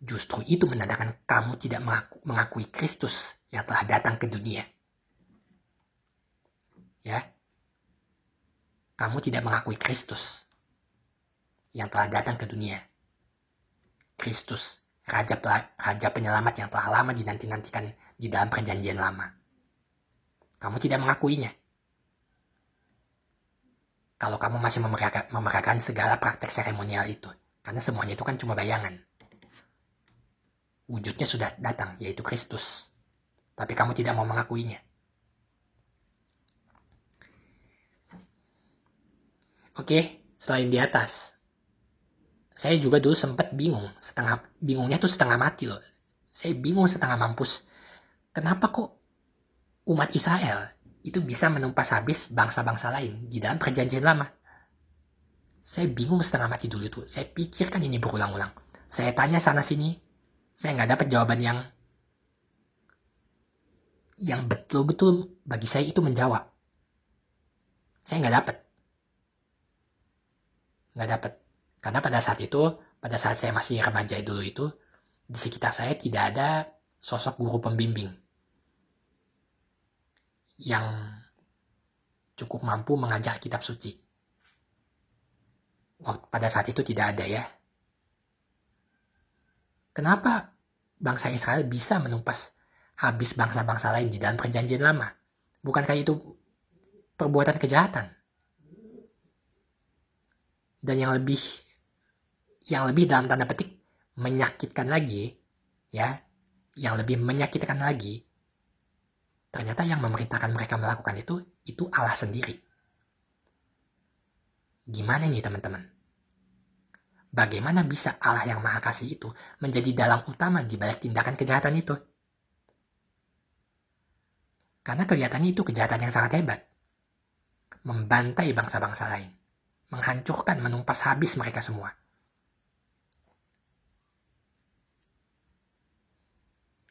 [SPEAKER 1] justru itu menandakan kamu tidak mengakui Kristus yang telah datang ke dunia. Ya, kamu tidak mengakui Kristus yang telah datang ke dunia. Kristus, Raja Penyelamat yang telah lama dinanti-nantikan di dalam perjanjian lama. Kamu tidak mengakuinya. Kalau kamu masih memeragakan segala praktek seremonial itu, karena semuanya itu kan cuma bayangan. Wujudnya sudah datang, yaitu Kristus. Tapi kamu tidak mau mengakuinya. Oke, selain di atas, saya juga dulu sempat bingungnya tuh setengah mati loh. Saya bingung setengah mampus. Kenapa kok umat Israel itu bisa menumpas habis bangsa-bangsa lain di dalam perjanjian lama? Saya bingung setengah mati dulu itu. Saya pikirkan ini berulang-ulang. Saya tanya sana sini, saya nggak dapat jawaban yang betul-betul bagi saya itu menjawab. Saya nggak dapat. Karena pada saat saya masih remaja dulu itu, di sekitar saya tidak ada sosok guru pembimbing yang cukup mampu mengajar kitab suci. Pada saat itu tidak ada ya. Kenapa bangsa Israel bisa menumpas habis bangsa-bangsa lain di dalam perjanjian lama? Bukankah itu perbuatan kejahatan? Dan yang lebih dalam tanda petik menyakitkan lagi, ya, yang lebih menyakitkan lagi, ternyata yang memerintahkan mereka melakukan itu Allah sendiri. Gimana nih teman-teman? Bagaimana bisa Allah yang Maha Kasih itu menjadi dalang utama di balik tindakan kejahatan itu? Karena kelihatannya itu kejahatan yang sangat hebat. Membantai bangsa-bangsa lain. Menghancurkan, menumpas habis mereka semua.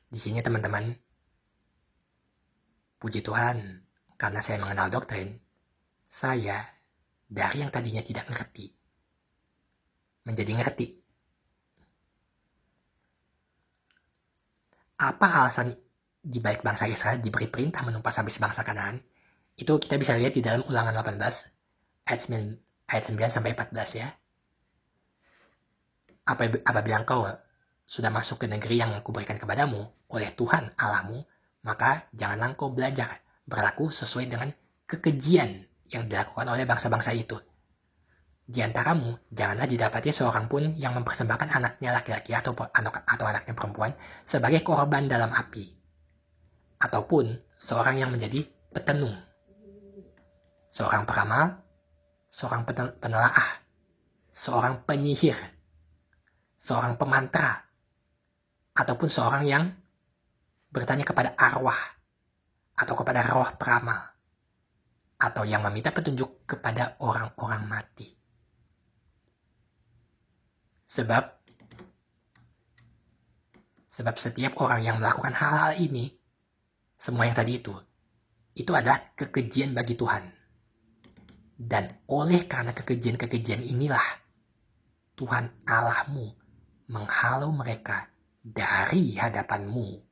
[SPEAKER 1] Di sini teman-teman, puji Tuhan, karena saya mengenal doktrin, saya dari yang tadinya tidak ngerti, menjadi ngerti. Apa alasan di balik bangsa Israel diberi perintah menumpas habis bangsa Kanaan? Itu kita bisa lihat di dalam Ulangan 18 ayat 9 sampai 14 ya. Apabila engkau sudah masuk ke negeri yang kuberikan kepadamu oleh Tuhan Allahmu, maka janganlah engkau belajar berlaku sesuai dengan kekejian yang dilakukan oleh bangsa-bangsa itu. Di antaramu, janganlah didapati seorang pun yang mempersembahkan anaknya laki-laki atau anaknya perempuan sebagai korban dalam api, ataupun seorang yang menjadi petenung, seorang peramal, seorang penelaah, seorang penyihir, seorang pemantra, ataupun seorang yang bertanya kepada arwah atau kepada roh peramal, atau yang meminta petunjuk kepada orang-orang mati. Sebab setiap orang yang melakukan hal-hal ini, semua yang tadi itu adalah kekejian bagi Tuhan. Dan oleh karena kekejian-kekejian inilah, Tuhan Allahmu menghalau mereka dari hadapanmu.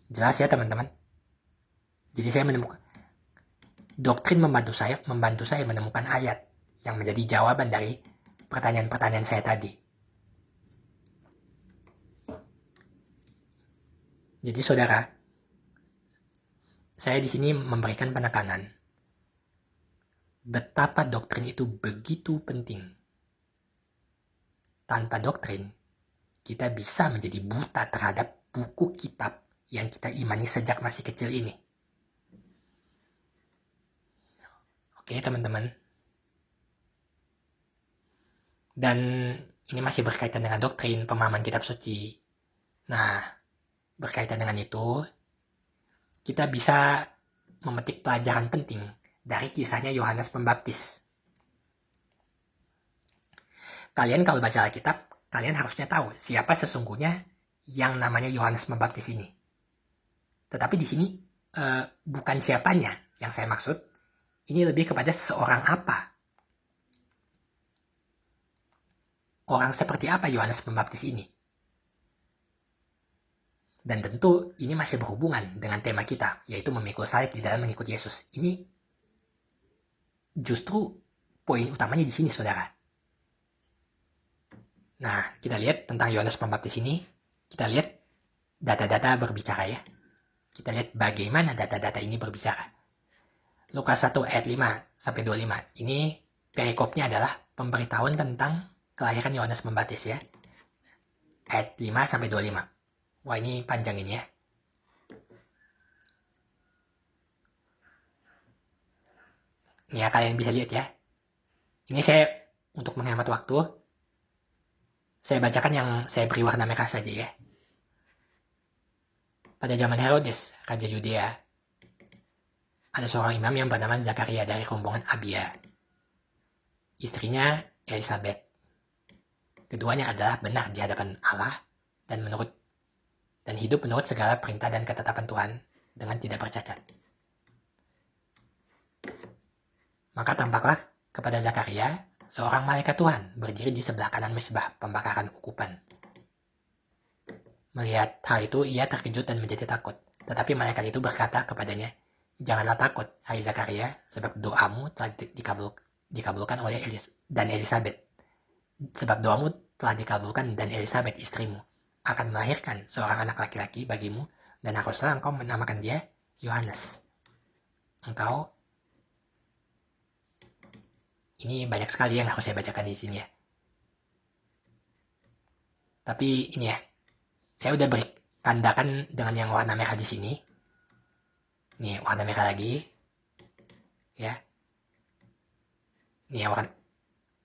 [SPEAKER 1] Jelas ya teman-teman? Jadi saya menemukan doktrin membantu saya menemukan ayat yang menjadi jawaban dari pertanyaan-pertanyaan saya tadi. Jadi saudara, saya di sini memberikan penekanan betapa doktrin itu begitu penting. Tanpa doktrin, kita bisa menjadi buta terhadap buku kitab yang kita imani sejak masih kecil ini. Oke teman-teman. Dan ini masih berkaitan dengan doktrin pemahaman kitab suci. Nah, berkaitan dengan itu, kita bisa memetik pelajaran penting dari kisahnya Yohanes Pembaptis. Kalian kalau baca Alkitab, kalian harusnya tahu siapa sesungguhnya yang namanya Yohanes Pembaptis ini. Tetapi di sini bukan siapanya yang saya maksud, ini lebih kepada seorang apa. Orang seperti apa Yohanes Pembaptis ini? Dan tentu ini masih berhubungan dengan tema kita, yaitu memikul salib di dalam mengikut Yesus. Ini justru poin utamanya di sini, saudara. Nah, kita lihat tentang Yohanes Pembaptis ini. Kita lihat data-data berbicara ya. Kita lihat bagaimana data-data ini berbicara. Lukas 1 ayat 5 sampai 25. Ini perikopnya adalah pemberitahuan tentang kelahiran Yohanes Pembaptis ya. Ayat 5 sampai 25. Wah, ini panjang ini ya. Ini ya, kalian bisa lihat ya. Ini saya untuk menghemat waktu, saya bacakan yang saya beri warna merah saja ya. Pada zaman Herodes, Raja Yudea, ada seorang imam yang bernama Zakaria dari rombongan Abia. Istrinya Elizabeth. Keduanya adalah benar di hadapan Allah dan hidup menurut segala perintah dan ketetapan Tuhan dengan tidak bercacat. Maka tampaklah kepada Zakaria seorang malaikat Tuhan berdiri di sebelah kanan mezbah pembakaran ukupan. Melihat hal itu, ia terkejut dan menjadi takut. Tetapi malaikat itu berkata kepadanya, "Janganlah takut, hai Zakaria, sebab doamu telah dikabulkan oleh Elizabeth. Sebab doamu telah dikabulkan dan Elizabeth istrimu akan melahirkan seorang anak laki-laki bagimu, dan haruslah engkau menamakan dia Yohanes. Ini banyak sekali yang harus saya bacakan di sini ya. Tapi ini ya, saya udah beri tandakan dengan yang warna merah di sini. Nih, warna merah lagi. Ya. Nih,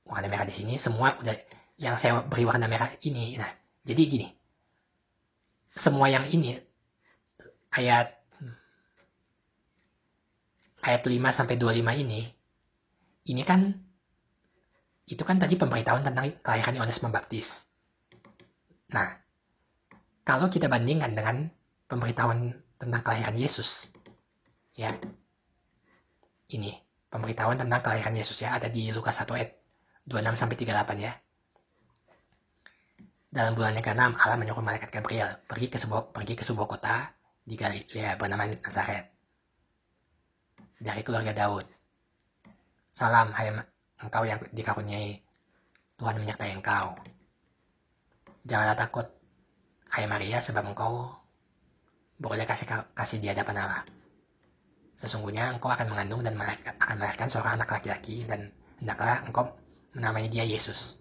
[SPEAKER 1] warna merah di sini. Semua udah yang saya beri warna merah ini. Nah, jadi gini. Semua yang ini ayat 5 sampai 25 ini kan itu kan tadi pemberitahuan tentang kelahiran Yohanes Pembaptis. Nah, kalau kita bandingkan dengan pemberitahuan tentang kelahiran Yesus, ya, ini pemberitahuan tentang kelahiran Yesus ya, ada di Lukas 1 ayat 26 sampai 38 ya. Dalam bulan yang ke-6, Allah menyuruh malaikat Gabriel pergi ke sebuah kota di Galilea bernama Nazaret, dari keluarga Daud. Salam, hai engkau yang dikaruniai Tuhan menyertai engkau. Janganlah takut, hai Maria, sebab engkau beroleh kasih di hadapan Allah. Sesungguhnya engkau akan mengandung dan akan melahirkan seorang anak laki-laki, dan hendaklah engkau menamai dia Yesus.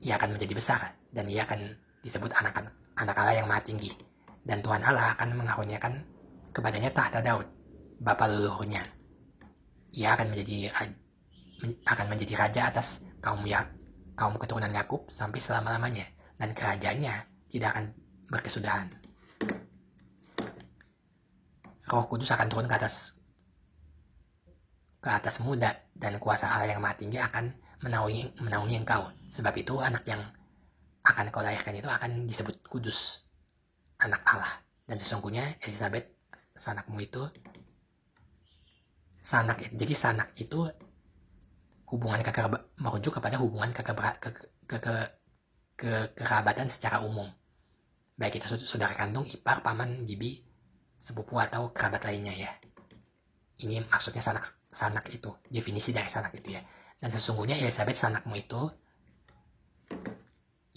[SPEAKER 1] Ia akan menjadi besar, dan ia akan disebut anak Allah yang maha tinggi. Dan Tuhan Allah akan mengaruniakan kepadanya tahta Daud, bapa leluhurnya. Ia akan menjadi raja atas kaum keturunan Yakub sampai selama-lamanya, dan kerajaannya tidak akan berkesudahan. Roh Kudus akan turun ke atasmu, dan kuasa Allah yang maha tinggi akan menaungi engkau. Sebab itu anak yang akan kau lahirkan itu akan disebut kudus, anak Allah. Dan sesungguhnya Elizabeth sanakmu itu jadi sanak itu hubungan merujuk kepada hubungan kekerabatan secara umum, baik itu saudara kandung, ipar, paman, bibi, sepupu atau kerabat lainnya ya. Ini maksudnya sanak itu, definisi dari sanak itu ya. Dan sesungguhnya Elizabeth sanakmu itu,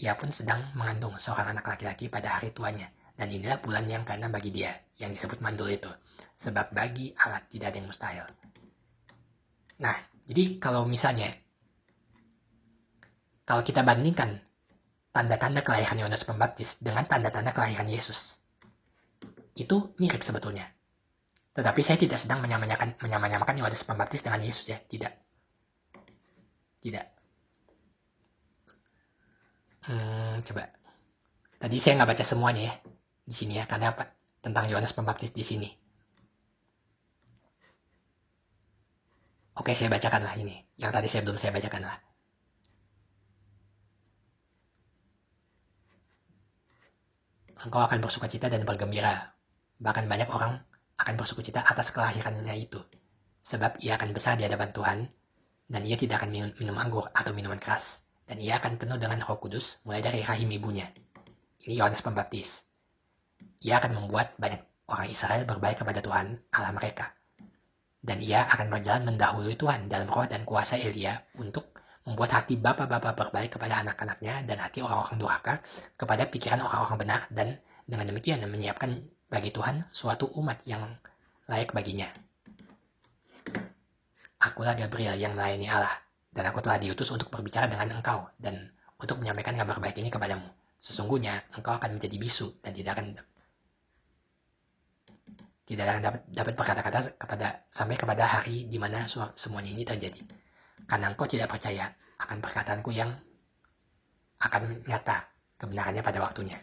[SPEAKER 1] ia pun sedang mengandung seorang anak laki-laki pada hari tuanya, dan inilah bulan yang ke-6 bagi dia, yang disebut mandul itu, sebab bagi Allah tidak ada yang mustahil. Nah, jadi kalau kita bandingkan tanda-tanda kelahiran Yohanes Pembaptis dengan tanda-tanda kelahiran Yesus, itu mirip sebetulnya. Tetapi saya tidak sedang menyamakan Yohanes Pembaptis dengan Yesus ya, tidak. Coba. Tadi saya nggak baca semuanya ya di sini ya, karena apa? Tentang Yohanes Pembaptis di sini. Oke, saya bacakanlah ini. Yang tadi saya belum saya bacakanlah. Engkau akan bersukacita dan bergembira. Bahkan banyak orang akan bersukacita atas kelahirannya itu. Sebab ia akan besar di hadapan Tuhan, dan ia tidak akan minum anggur atau minuman keras. Dan ia akan penuh dengan Roh Kudus mulai dari rahim ibunya. Ini Yohanes Pembaptis. Ia akan membuat banyak orang Israel berbalik kepada Tuhan Allah mereka. Dan ia akan berjalan mendahului Tuhan dalam roh dan kuasa Elia untuk membuat hati bapak-bapak berbalik kepada anak-anaknya dan hati orang-orang durhaka kepada pikiran orang-orang benar, dan dengan demikian menyiapkan bagi Tuhan suatu umat yang layak baginya. Akulah Gabriel yang melayani Allah, dan aku telah diutus untuk berbicara dengan engkau dan untuk menyampaikan kabar baik ini kepadamu. Sesungguhnya engkau akan menjadi bisu dan tidak akan dapat berkata-kata sampai kepada hari di mana semuanya ini terjadi. Karena engkau tidak percaya akan perkataanku yang akan nyata kebenarannya pada waktunya.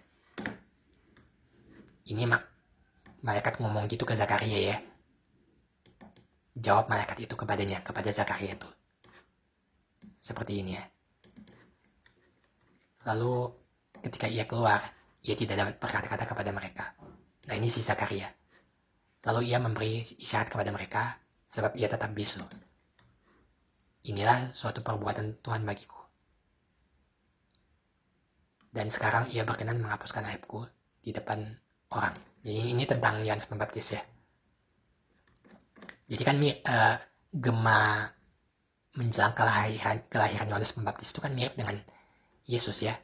[SPEAKER 1] Ini malaikat ngomong gitu ke Zakaria ya. Jawab malaikat itu kepada Zakaria itu. Seperti ini ya. Lalu ketika ia keluar, ia tidak dapat berkata-kata kepada mereka. Nah, ini si Zakaria. Lalu ia memberi isyarat kepada mereka, sebab ia tetap bisu. Inilah suatu perbuatan Tuhan bagiku. Dan sekarang ia berkenan menghapuskan aibku di depan orang. Jadi ini tentang Yohanes Pembaptis ya. Jadi kan gema menjelang kelahiran Yohanes Pembaptis itu kan mirip dengan Yesus ya.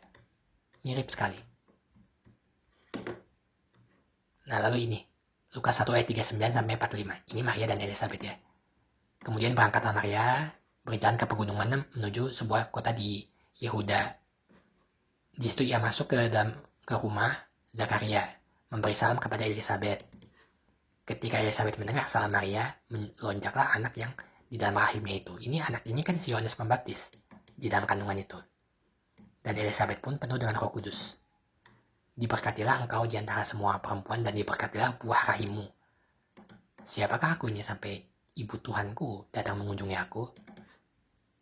[SPEAKER 1] Mirip sekali. Nah, lalu ini Lukas 1 ayat 39 sampai 45. Ini Maria dan Elizabeth ya. Kemudian berangkatlah Maria berjalan ke pegunungan menuju sebuah kota di Yehuda. Di situ ia masuk ke rumah Zakaria, memberi salam kepada Elizabeth. Ketika Elizabeth mendengar salam Maria, melonjaklah anak yang di dalam rahimnya itu. Anak ini kan si Yohanes Pembaptis di dalam kandungan itu. Dan Elizabeth pun penuh dengan Roh Kudus. Diberkatilah engkau di antara semua perempuan, dan diberkatilah buah rahimmu. Siapakah aku ini sampai ibu Tuhanku datang mengunjungi aku?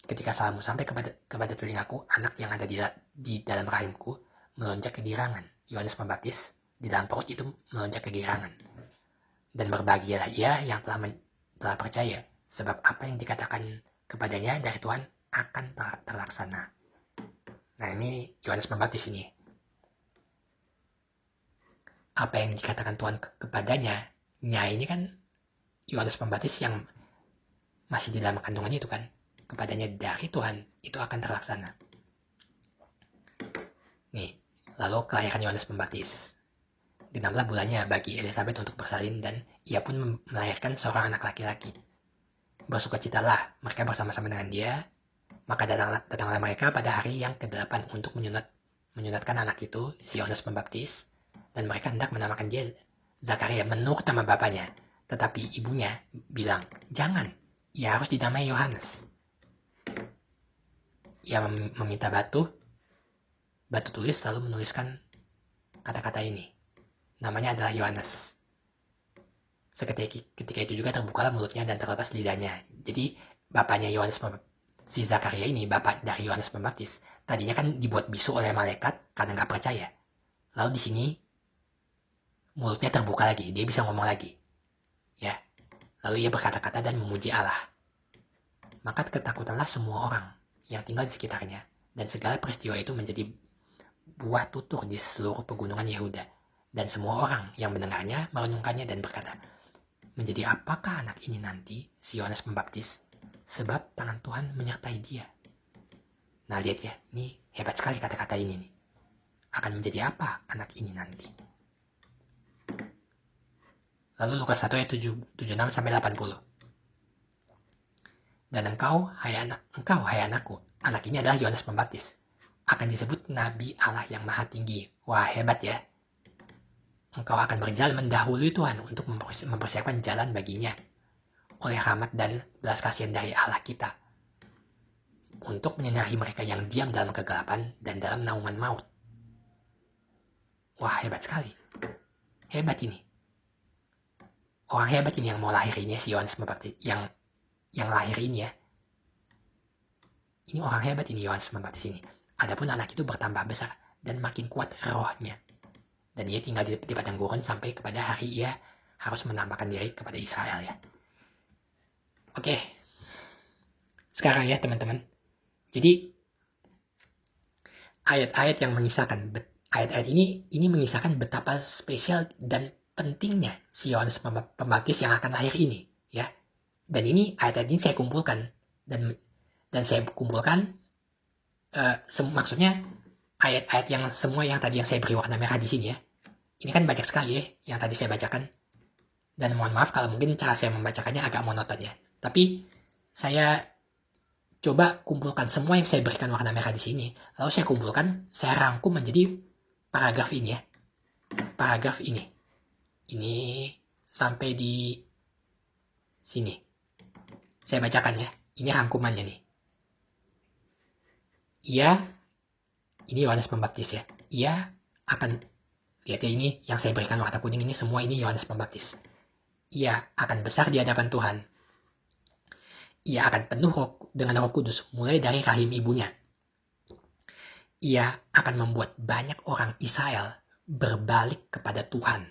[SPEAKER 1] Ketika salammu sampai kepada telingaku, anak yang ada di dalam rahimku melonjak kegirangan. Yohanes Pembaptis di dalam perut itu melonjak kegirangan. Dan berbahagialah ia yang telah percaya, sebab apa yang dikatakan kepadanya dari Tuhan akan terlaksana. Nah, ini Yohanes Pembaptis ini. Apa yang dikatakan Tuhan kepadanya, ini kan Yohanes Pembaptis yang masih di dalam kandungannya itu kan, kepadanya dari Tuhan, itu akan terlaksana. Nih, lalu kelahiran Yohanes Pembaptis. Genaplah bulannya bagi Elizabeth untuk bersalin, dan ia pun melahirkan seorang anak laki-laki. Bersukacitalah mereka bersama-sama dengan dia, maka datanglah mereka pada hari yang ke-8 untuk menyunatkan anak itu, si Yohanes Pembaptis, dan mereka hendak menamakan dia Zakaria menurut nama bapaknya. Tetapi ibunya bilang, jangan, ia harus dinamai Yohanes. Ia meminta batu tulis, lalu menuliskan kata-kata ini. Namanya adalah Yohanes. Ketika itu juga terbukalah mulutnya dan terlepas lidahnya. Jadi bapaknya Yohanes, si Zakaria ini, bapak dari Yohanes Pembaptis, tadinya kan dibuat bisu oleh malaikat karena nggak percaya. Lalu di sini mulutnya terbuka lagi, dia bisa ngomong lagi. Ya. Lalu ia berkata-kata dan memuji Allah. Maka ketakutanlah semua orang yang tinggal di sekitarnya, dan segala peristiwa itu menjadi buah tutur di seluruh pegunungan Yehuda. Dan semua orang yang mendengarnya merenungkannya dan berkata, menjadi apakah anak ini nanti, si Yohanes Pembaptis? Sebab tangan Tuhan menyertai dia. Nah, lihat ya, ini hebat sekali kata-kata ini nih. Akan menjadi apa anak ini nanti? Lalu Lukas 1 ayat 76 sampai 80. Dan engkau, hai anakku, anak ini adalah Yohanes Pembaptis, akan disebut Nabi Allah yang Maha Tinggi. Wah, hebat ya. Engkau akan berjalan mendahului Tuhan untuk mempersiapkan jalan baginya oleh rahmat dan belas kasihan dari Allah kita, untuk menyinari mereka yang diam dalam kegelapan dan dalam naungan maut. Wah, hebat sekali. Hebat ini. Orang hebat ini yang mau lahir ini, si Yohanes Pembaptis, yang yang lahir ini ya. Ini orang hebat ini Yohanes Pembaptis ini. Adapun anak itu bertambah besar dan makin kuat rohnya. Dan ia tinggal di padang gurun sampai kepada hari ia harus menampakkan diri kepada Israel ya. Oke. Sekarang ya teman-teman. Jadi ayat-ayat yang mengisahkan ayat-ayat ini mengisahkan betapa spesial dan pentingnya si Yohanes Pembaptis yang akan lahir ini ya. Dan ini ayat-ayat ini saya kumpulkan dan saya kumpulkan maksudnya ayat-ayat yang semua yang tadi yang saya beri warna merah di sini ya. Ini kan banyak sekali ya yang tadi saya bacakan. Dan mohon maaf kalau mungkin cara saya membacakannya agak monoton ya. Tapi saya coba kumpulkan semua yang saya berikan warna merah di sini. Lalu saya kumpulkan, saya rangkum menjadi paragraf ini ya. Paragraf ini. Ini sampai di sini. Saya bacakan ya. Ini rangkumannya nih. Ini Yohanes Pembaptis ya. Ia akan, lihat ya ini yang saya berikan warna kuning ini semua ini Yohanes Pembaptis. Ia akan besar di hadapan Tuhan. Ia akan penuh dengan Roh Kudus mulai dari rahim ibunya. Ia akan membuat banyak orang Israel berbalik kepada Tuhan.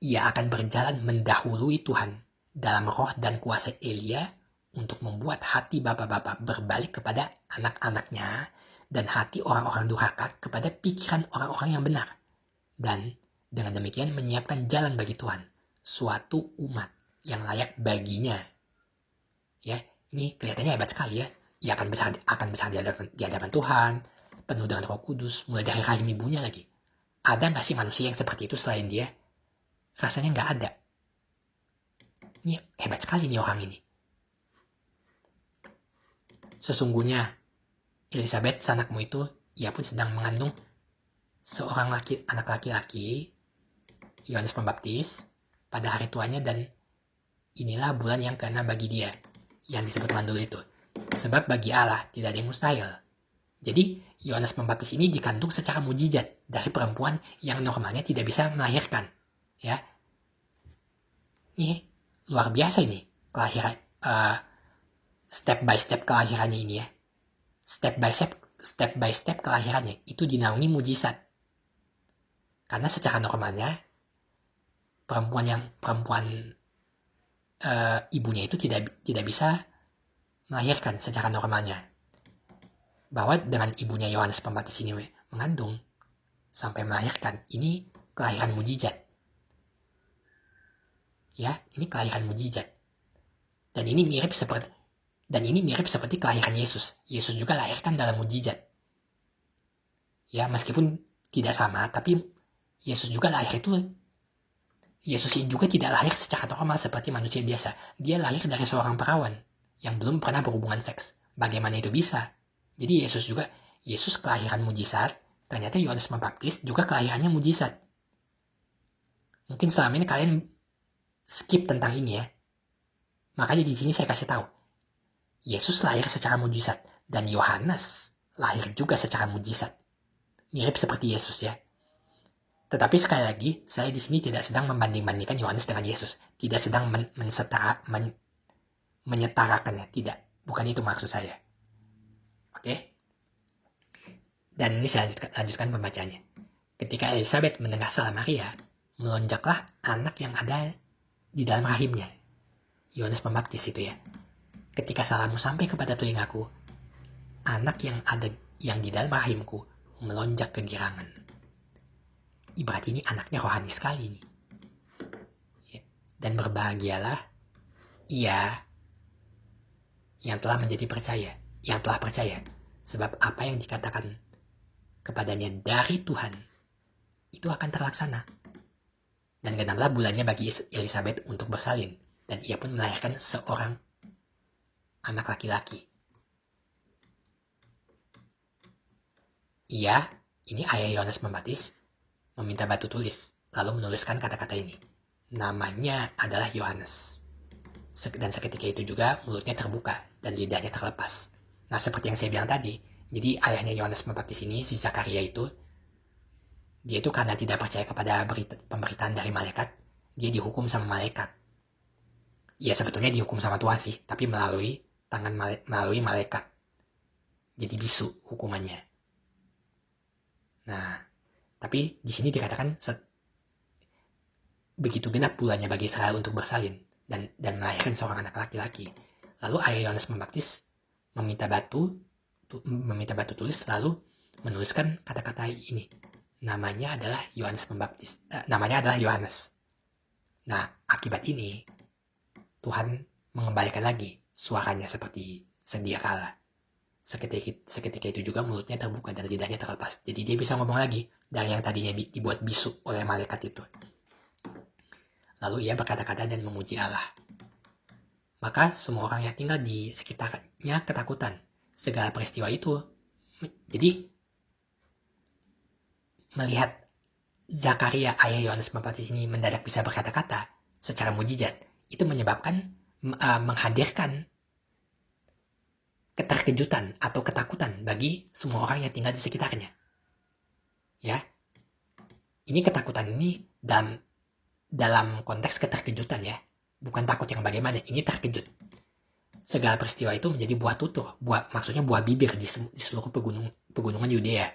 [SPEAKER 1] Ia akan berjalan mendahului Tuhan dalam roh dan kuasa Elia untuk membuat hati bapak-bapak berbalik kepada anak-anaknya dan hati orang-orang durhaka kepada pikiran orang-orang yang benar. Dan dengan demikian menyiapkan jalan bagi Tuhan, suatu umat yang layak baginya. Ya, ini kelihatannya hebat sekali ya. Ia akan besar di hadapan Tuhan, penuh dengan Roh Kudus, mulai dari rahim ibunya lagi. Ada nggak sih manusia yang seperti itu selain dia? Rasanya nggak ada. Ini hebat sekali nih orang ini. Sesungguhnya, Elizabeth, sanakmu itu, ia pun sedang mengandung seorang anak laki-laki, Yohanes Pembaptis, pada hari tuanya, dan inilah bulan yang ke-6 bagi dia, yang disebut mandul itu. Sebab bagi Allah tidak ada yang mustahil. Jadi, Yohanes Pembaptis ini dikandung secara mujizat dari perempuan yang normalnya tidak bisa melahirkan. Ya, ini luar biasa ini kelahiran, step by step kelahirannya ini ya. Step by step kelahirannya itu dinaungi mujizat. Karena secara normalnya perempuan ibunya itu tidak bisa melahirkan secara normalnya. Bahwa dengan ibunya Yohanes Pembaptis ini mengandung sampai melahirkan, ini kelahiran mujizat. Ya, ini kelahiran mujizat. Dan ini mirip seperti kelahiran Yesus. Yesus juga lahirkan dalam mujizat. Ya, meskipun tidak sama, tapi Yesus juga tidak lahir secara normal seperti manusia biasa. Dia lahir dari seorang perawan yang belum pernah berhubungan seks. Bagaimana itu bisa? Jadi Yesus kelahiran mujizat, ternyata Yohanes Pembaptis juga kelahirannya mujizat. Mungkin selama ini kalian skip tentang ini ya. Makanya di sini saya kasih tahu. Yesus lahir secara mujizat dan Yohanes lahir juga secara mujizat. Mirip seperti Yesus ya. Tetapi sekali lagi, saya di sini tidak sedang membanding-bandingkan Yohanes dengan Yesus. Tidak sedang menyetarakannya. Tidak. Bukan itu maksud saya. Oke? Dan ini saya lanjutkan pembacaannya. Ketika Elizabeth mendengar salam Maria, melonjaklah anak yang ada di dalam rahimnya. Yohanes Pembaptis itu ya. Ketika salammu sampai kepada telingaku, anak yang di dalam rahimku melonjak kegirangan. Ibarat ini anaknya rohani sekali nih. Ya. Dan berbahagialah ia yang telah percaya. Sebab apa yang dikatakan kepadanya dari Tuhan itu akan terlaksana. Dan genaplah bulannya bagi Elizabeth untuk bersalin, dan ia pun melahirkan seorang anak laki-laki. Ini ayah Yohanes Pembaptis, meminta batu tulis, lalu menuliskan kata-kata ini. Namanya adalah Yohanes. Dan seketika itu juga mulutnya terbuka dan lidahnya terlepas. Nah, seperti yang saya bilang tadi, jadi ayahnya Yohanes Pembaptis ini, si Zakaria itu, dia itu karena tidak percaya kepada pemberitaan dari malaikat, dia dihukum sama malaikat. Ya sebetulnya dihukum sama Tuhan sih, tapi melalui melalui malaikat. Jadi bisu hukumannya. Nah, tapi di sini dikatakan begitu genap bulannya bagi Israel untuk bersalin dan melahirkan seorang anak laki-laki. Lalu ayah Yohanes Pembaptis meminta batu tulis lalu menuliskan kata-kata ini. Namanya adalah Yohanes Pembaptis. Namanya adalah Yohanes. Nah, akibat ini Tuhan mengembalikan lagi suaranya seperti sedia kala. Seketika itu juga mulutnya terbuka dan lidahnya terlepas. Jadi dia bisa ngomong lagi dari yang tadinya dibuat bisu oleh malaikat itu. Lalu ia berkata-kata dan memuji Allah. Maka semua orang yang tinggal di sekitarnya ketakutan. Segala peristiwa itu. Jadi melihat Zakaria ayah Yohanes Pembaptis ini mendadak bisa berkata-kata secara mujizat, itu menyebabkan menghadirkan keterkejutan atau ketakutan bagi semua orang yang tinggal di sekitarnya. Ya, ini ketakutan ini dalam konteks keterkejutan ya, bukan takut yang bagaimana, ini terkejut. Segala peristiwa itu menjadi buah tutur, maksudnya buah bibir di seluruh pegunungan Yudea,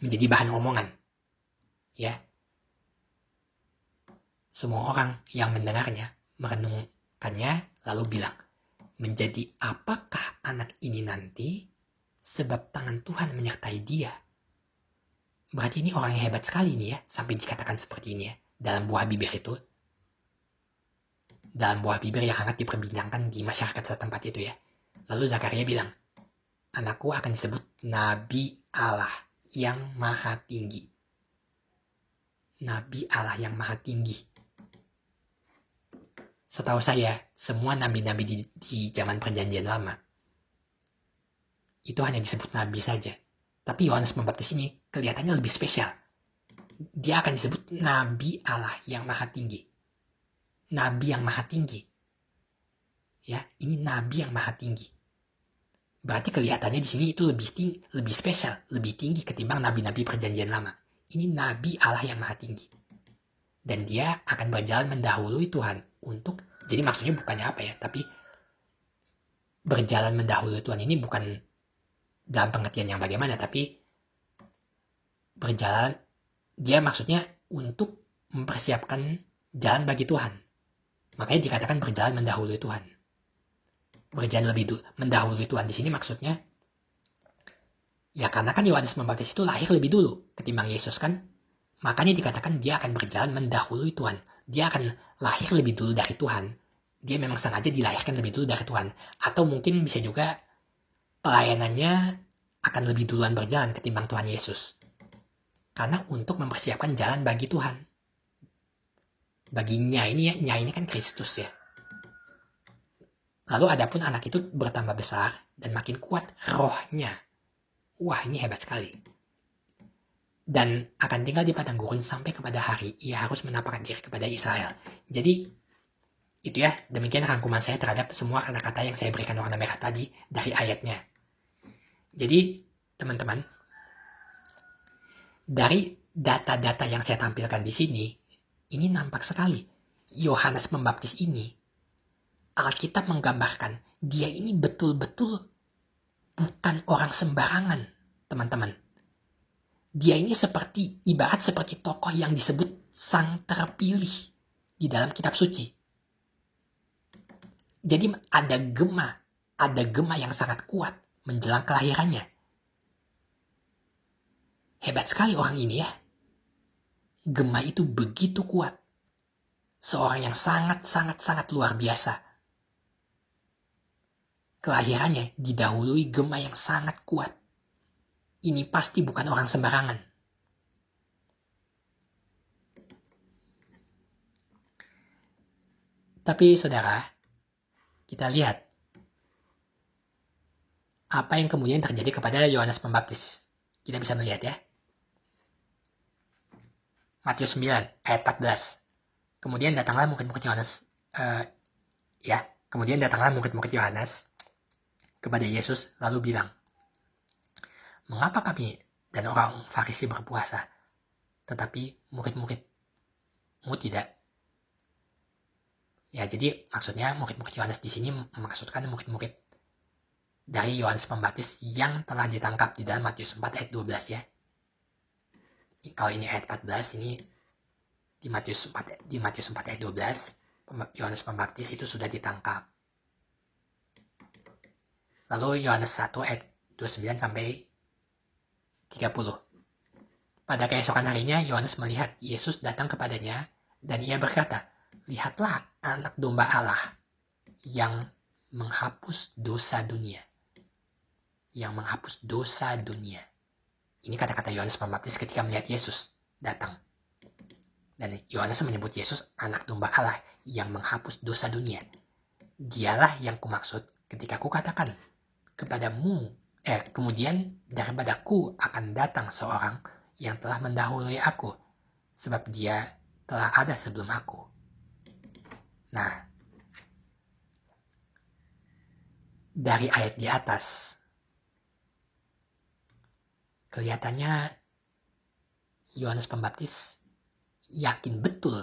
[SPEAKER 1] menjadi bahan omongan. Ya, semua orang yang mendengarnya merenungkannya lalu bilang, menjadi apakah anak ini nanti sebab tangan Tuhan menyertai dia. Berarti ini orang yang hebat sekali nih ya, sampai dikatakan seperti ini ya, dalam buah bibir itu. Dalam buah bibir yang hangat diperbincangkan di masyarakat setempat itu ya. Lalu Zakaria bilang, anakku akan disebut Nabi Allah yang Maha Tinggi. Nabi Allah yang Maha Tinggi. Setahu saya, semua nabi-nabi di zaman perjanjian lama itu hanya disebut nabi saja. Tapi Yohanes Pembaptis ini kelihatannya lebih spesial. Dia akan disebut Nabi Allah yang Maha Tinggi. Nabi yang Maha Tinggi. Ya, ini Nabi yang Maha Tinggi. Berarti kelihatannya di sini itu lebih spesial, lebih tinggi ketimbang nabi-nabi perjanjian lama. Ini Nabi Allah yang Maha Tinggi. Dan dia akan berjalan mendahului Tuhan untuk, jadi maksudnya bukannya apa ya, tapi berjalan mendahului Tuhan ini bukan dalam pengertian yang bagaimana, tapi berjalan, dia maksudnya untuk mempersiapkan jalan bagi Tuhan. Makanya dikatakan berjalan mendahului Tuhan. Berjalan lebih dulu, mendahului Tuhan di sini maksudnya, ya karena kan Yohanes Pembaptis itu lahir lebih dulu ketimbang Yesus kan, makanya dikatakan dia akan berjalan mendahului Tuhan. Dia akan lahir lebih dulu dari Tuhan. Dia memang sengaja dilahirkan lebih dulu dari Tuhan. Atau mungkin bisa juga pelayanannya akan lebih duluan berjalan ketimbang Tuhan Yesus. Karena untuk mempersiapkan jalan bagi Tuhan. Baginya ini ya, nya ini kan Kristus ya. Lalu adapun anak itu bertambah besar dan makin kuat rohnya. Wah, ini hebat sekali. Dan akan tinggal di padang gurun sampai kepada hari ia harus menampakkan diri kepada Israel. Jadi itu ya, demikian rangkuman saya terhadap semua kata-kata yang saya berikan warna merah tadi dari ayatnya. Jadi teman-teman, dari data-data yang saya tampilkan di sini, ini nampak sekali Yohanes Pembaptis ini, Alkitab menggambarkan dia ini betul-betul bukan orang sembarangan, teman-teman. Dia ini ibarat seperti tokoh yang disebut sang terpilih di dalam kitab suci. Jadi ada gema yang sangat kuat menjelang kelahirannya. Hebat sekali orang ini ya. Gema itu begitu kuat. Seorang yang sangat luar biasa. Kelahirannya didahului gema yang sangat kuat. Ini pasti bukan orang sembarangan. Tapi saudara, kita lihat apa yang kemudian terjadi kepada Yohanes Pembaptis. Kita bisa melihat ya. Matius 9 ayat 14. Kemudian datanglah murid-murid Yohanes kemudian datanglah murid-murid Yohanes kepada Yesus lalu bilang, mengapa kami dan orang Farisi berpuasa, tetapi murid-muridmu tidak? Ya, jadi maksudnya murid-murid Yohanes di sini maksudkan murid-murid dari Yohanes Pembaptis yang telah ditangkap di dalam Matius 4 ayat 12 ya. Kalau ini ayat 14, ini di Matius 4 ayat 12, Yohanes Pembaptis itu sudah ditangkap. Lalu Yohanes 1 ayat 29 sampai 30. Pada keesokan harinya, Yohanes melihat Yesus datang kepadanya, dan ia berkata, "Lihatlah anak domba Allah yang menghapus dosa dunia." Yang menghapus dosa dunia. Ini kata-kata Yohanes Pembaptis ketika melihat Yesus datang. Dan Yohanes menyebut Yesus anak domba Allah yang menghapus dosa dunia. Dialah yang kumaksud ketika kukatakan kepadamu, kemudian daripadaku akan datang seorang yang telah mendahului aku, sebab dia telah ada sebelum aku. Nah, dari ayat di atas, kelihatannya Yohanes Pembaptis yakin betul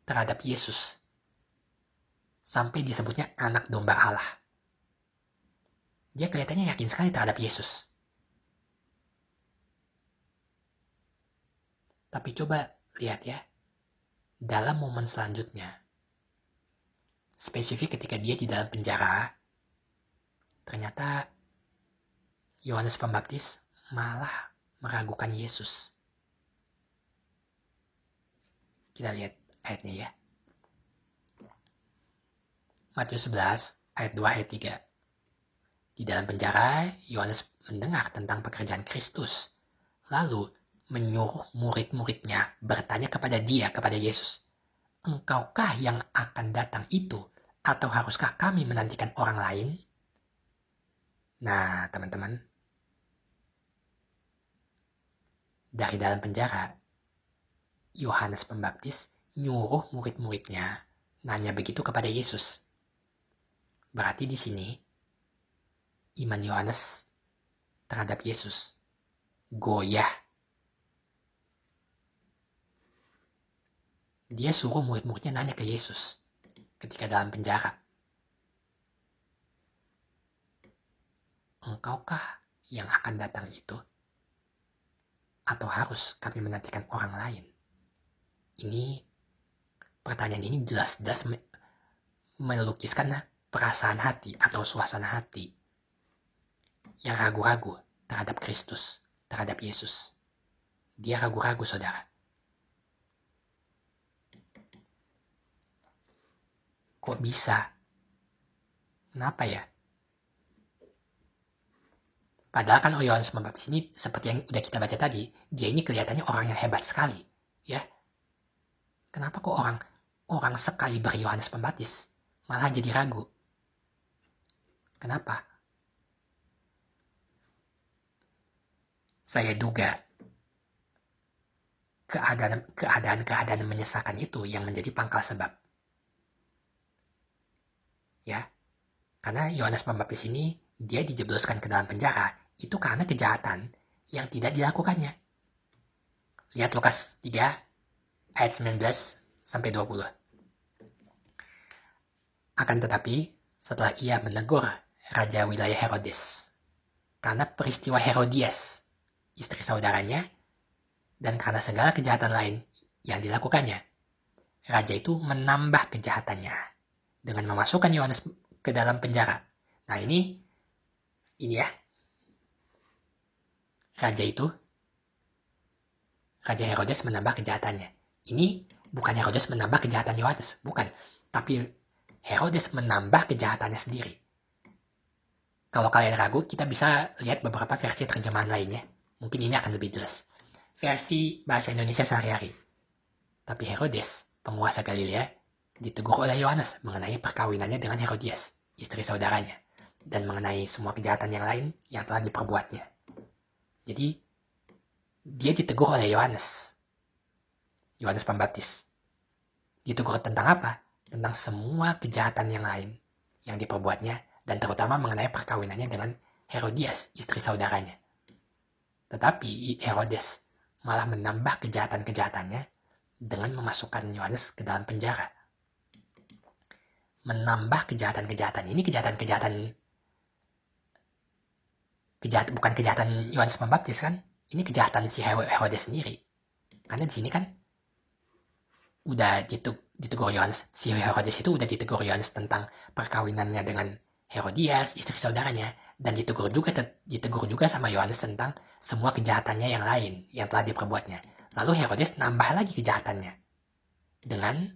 [SPEAKER 1] terhadap Yesus, sampai disebutnya anak domba Allah. Dia kelihatannya yakin sekali terhadap Yesus. Tapi coba lihat ya, dalam momen selanjutnya, spesifik ketika dia di dalam penjara, ternyata Yohanes Pembaptis malah meragukan Yesus. Kita lihat ayatnya ya. Matius 11 ayat 2 ayat 3. Di dalam penjara, Yohanes mendengar tentang pekerjaan Kristus, lalu menyuruh murid-muridnya bertanya kepada Yesus, "Engkaukah yang akan datang itu, atau haruskah kami menantikan orang lain?" Nah, teman-teman, dari dalam penjara, Yohanes Pembaptis nyuruh murid-muridnya nanya begitu kepada Yesus. Berarti di sini iman Yohanes terhadap Yesus goyah. Dia suruh murid-muridnya nanya ke Yesus ketika dalam penjara, "Engkaukah yang akan datang itu, atau harus kami menantikan orang lain?" Ini pertanyaan ini jelas-jelas melukiskan perasaan hati atau suasana hati yang ragu-ragu terhadap Kristus, terhadap Yesus. Dia ragu-ragu, saudara. Kok bisa? Kenapa ya? Padahal kan Yohanes Pembaptis ini, seperti yang udah kita baca tadi, dia ini kelihatannya orang yang hebat sekali, ya. Kenapa kok orang sekali Yohanes Pembaptis malah jadi ragu? Kenapa? Saya duga keadaan menyesakan itu yang menjadi pangkal sebab. Ya, karena Yohanes Pembaptis ini dia dijebloskan ke dalam penjara itu karena kejahatan yang tidak dilakukannya. Lihat Lukas 3 ayat 19 sampai 20. Akan tetapi, setelah ia menegur raja wilayah Herodes karena peristiwa Herodias, istri saudaranya, dan karena segala kejahatan lain yang dilakukannya, raja itu menambah kejahatannya dengan memasukkan Yohanes ke dalam penjara. Nah, ini ya, Raja Herodes menambah kejahatannya. Ini bukan Herodes menambah kejahatan Yohanes, bukan. Tapi Herodes menambah kejahatannya sendiri. Kalau kalian ragu, kita bisa lihat beberapa versi terjemahan lainnya. Mungkin ini akan lebih jelas. Versi bahasa Indonesia sehari-hari. Tapi Herodes, penguasa Galilea, ditegur oleh Yohanes mengenai perkawinannya dengan Herodias, istri saudaranya, dan mengenai semua kejahatan yang lain yang telah diperbuatnya. Jadi, dia ditegur oleh Yohanes Pembaptis. Ditegur tentang apa? Tentang semua kejahatan yang lain yang diperbuatnya, dan terutama mengenai perkawinannya dengan Herodias, istri saudaranya. Tetapi Herodes malah menambah kejahatan-kejahatannya dengan memasukkan Yohanes ke dalam penjara. menambah kejahatan-kejahatan. Ini bukan kejahatan Yohanes Pembaptis kan? Ini kejahatan si Herodes sendiri. Karena di sini kan udah ditegur Yohanes, si Herodes itu udah ditegur Yohanes tentang perkawinannya dengan Herodias, istri saudaranya, dan ditegur juga sama Yohanes tentang semua kejahatannya yang lain yang telah diperbuatnya. Lalu Herodes nambah lagi kejahatannya dengan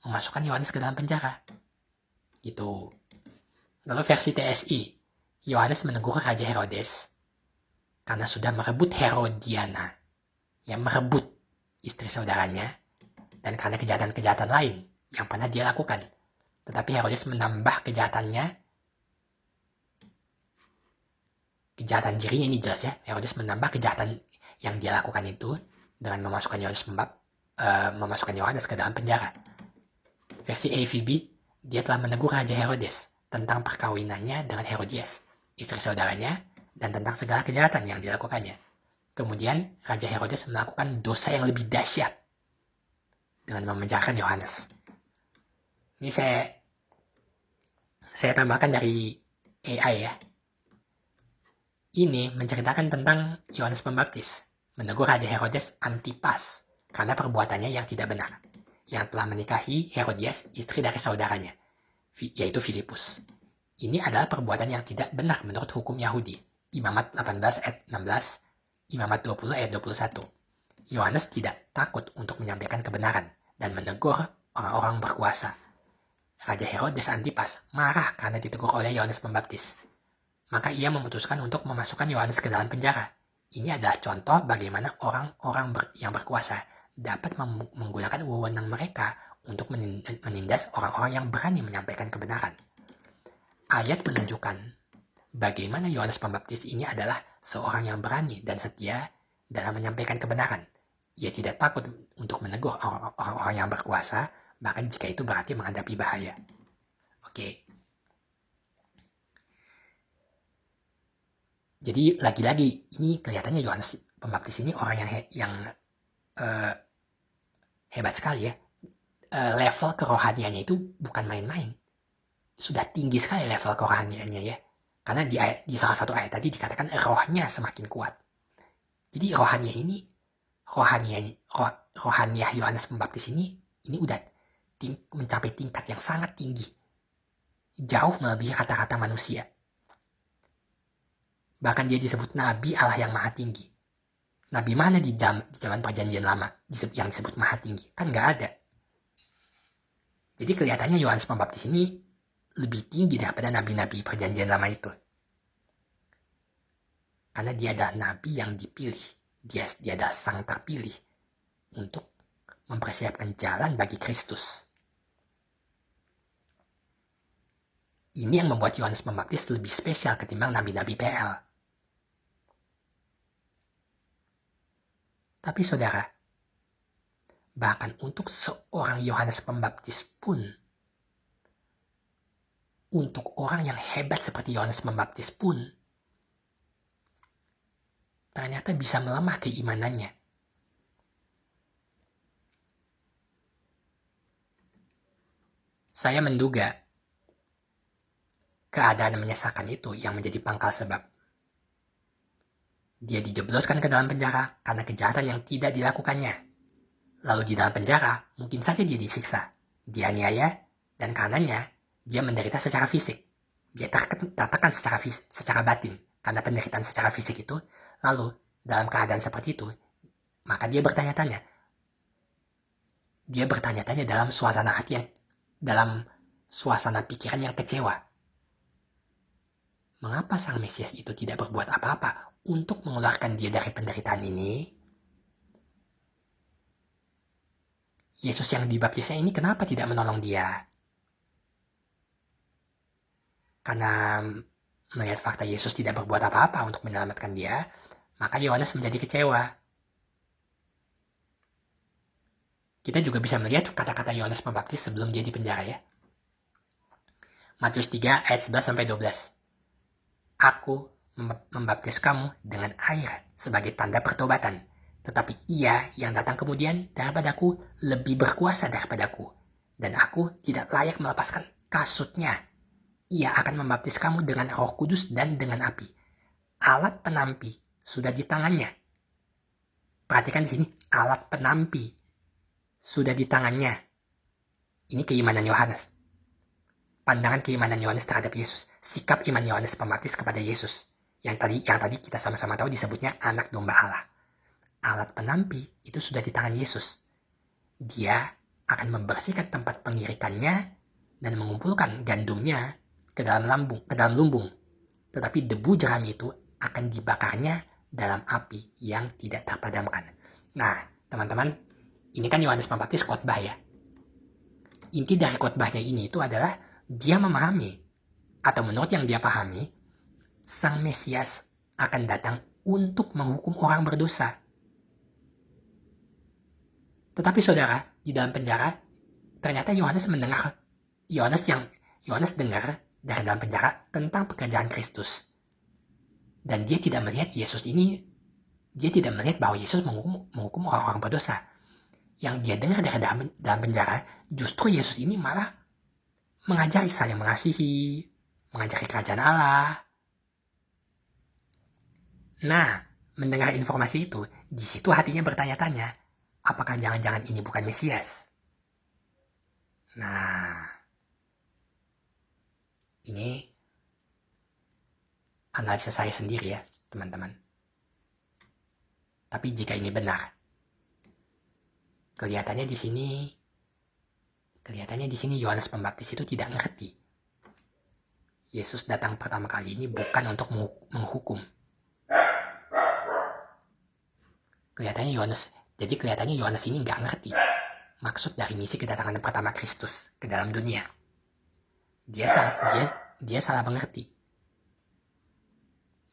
[SPEAKER 1] memasukkan Yohanes ke dalam penjara. Gitu. Lalu versi TSI, Yohanes menegur Raja Herodes karena sudah merebut Herodiana, yang merebut istri saudaranya, dan karena kejahatan-kejahatan lain yang pernah dia lakukan. Tetapi Herodes menambah kejahatan dirinya ini jelas ya. Herodes menambah kejahatan yang dia lakukan itu dengan memasukkan Yohanes ke dalam penjara. Versi AVB, dia telah menegur Raja Herodes tentang perkawinannya dengan Herodias, istri saudaranya, dan tentang segala kejahatan yang dilakukannya. Kemudian Raja Herodes melakukan dosa yang lebih dahsyat dengan memenjarakan Yohanes. Ini saya tambahkan dari AI ya. Ini menceritakan tentang Yohanes Pembaptis menegur Raja Herodes Antipas karena perbuatannya yang tidak benar, yang telah menikahi Herodias, istri dari saudaranya, yaitu Filipus. Ini adalah perbuatan yang tidak benar menurut hukum Yahudi. Imamat 18 ayat 16, Imamat 20 ayat 21. Yohanes tidak takut untuk menyampaikan kebenaran dan menegur orang-orang berkuasa. Raja Herodes Antipas marah karena ditegur oleh Yohanes Pembaptis. Maka ia memutuskan untuk memasukkan Yohanes ke dalam penjara. Ini adalah contoh bagaimana orang-orang yang berkuasa dapat menggunakan wewenang mereka untuk menindas orang-orang yang berani menyampaikan kebenaran. Ayat menunjukkan bagaimana Yohanes Pembaptis ini adalah seorang yang berani dan setia dalam menyampaikan kebenaran. Ia tidak takut untuk menegur orang-orang yang berkuasa, bahkan jika itu berarti menghadapi bahaya. Oke. Jadi lagi-lagi ini kelihatannya Yohanes Pembaptis ini orang yang hebat sekali ya. Level kerohaniannya itu bukan main-main. Sudah tinggi sekali level kerohaniannya ya. Karena di salah satu ayat tadi dikatakan rohnya semakin kuat. Jadi rohaniah Yohanes Pembaptis ini udah mencapai tingkat yang sangat tinggi. Jauh melebihi kata-kata manusia. Bahkan dia disebut Nabi Allah yang Maha Tinggi. Nabi mana di zaman Perjanjian Lama yang disebut Maha Tinggi? Kan nggak ada. Jadi kelihatannya Yohanes Pembaptis ini lebih tinggi daripada nabi-nabi Perjanjian Lama itu. Karena dia adalah nabi yang dipilih. Dia adalah sang terpilih untuk mempersiapkan jalan bagi Kristus. Ini yang membuat Yohanes Pembaptis lebih spesial ketimbang nabi-nabi PL. Tapi saudara, bahkan untuk seorang Yohanes Pembaptis pun, untuk orang yang hebat seperti Yohanes Pembaptis pun, ternyata bisa melemah keimanannya. Saya menduga keadaan menyesakan itu yang menjadi pangkal sebab. Dia dijebloskan ke dalam penjara karena kejahatan yang tidak dilakukannya. Lalu di dalam penjara, mungkin saja dia disiksa, dianiaya, dan karenanya dia menderita secara fisik. Dia tertekan secara batin karena penderitaan secara fisik itu. Lalu dalam keadaan seperti itu, maka dia bertanya-tanya. Dia bertanya-tanya dalam suasana hati dalam suasana pikiran yang kecewa. Mengapa sang Mesias itu tidak berbuat apa-apa untuk mengeluarkan dia dari penderitaan ini? Yesus yang dibaptisnya ini kenapa tidak menolong dia? Karena melihat fakta Yesus tidak berbuat apa-apa untuk menyelamatkan dia, maka Yohanes menjadi kecewa. Kita juga bisa melihat kata-kata Yohanes Pembaptis sebelum dia di penjara ya. Matius 3 ayat 11-12. Aku membaptis kamu dengan air sebagai tanda pertobatan. Tetapi ia yang datang kemudian daripadaku lebih berkuasa daripadaku. dan aku tidak layak melepaskan kasutnya. Ia akan membaptis kamu dengan Roh Kudus dan dengan api. Alat penampi sudah di tangannya. Perhatikan di sini, alat penampi sudah di tangannya. Ini keimanan Yohanes. Pandangan keimanan Yohanes terhadap Yesus. Sikap iman Yohanes Pembaptis kepada Yesus. Yang tadi kita sama-sama tahu disebutnya anak domba Allah. Alat penampi itu sudah di tangan Yesus. Dia akan membersihkan tempat pengirikannya dan mengumpulkan gandumnya ke dalam lumbung. Tetapi debu jerami itu akan dibakarnya dalam api yang tidak terpadamkan. Nah, teman-teman, ini kan Yohanes Pembaptis khotbah ya. Inti dari khotbahnya ini itu adalah dia memahami, atau menurut yang dia pahami, Sang Mesias akan datang untuk menghukum orang berdosa. Tetapi saudara, di dalam penjara, ternyata Yohanes dengar dari dalam penjara tentang pekerjaan Kristus. Dan dia tidak melihat bahwa Yesus menghukum orang-orang berdosa. Yang dia dengar dari dalam penjara, justru Yesus ini malah mengajari saling mengasihi, mengajari kerajaan Allah. Nah, mendengar informasi itu, di situ hatinya bertanya-tanya, apakah jangan-jangan ini bukan Mesias? Nah, ini analisa saya sendiri ya, teman-teman. Tapi jika ini benar, kelihatannya di sini Yohanes Pembaptis itu tidak ngerti. Yesus datang pertama kali ini bukan untuk menghukum. Kelihatannya Yohanes ini nggak ngerti maksud dari misi kedatangan pertama Kristus ke dalam dunia. Dia salah mengerti.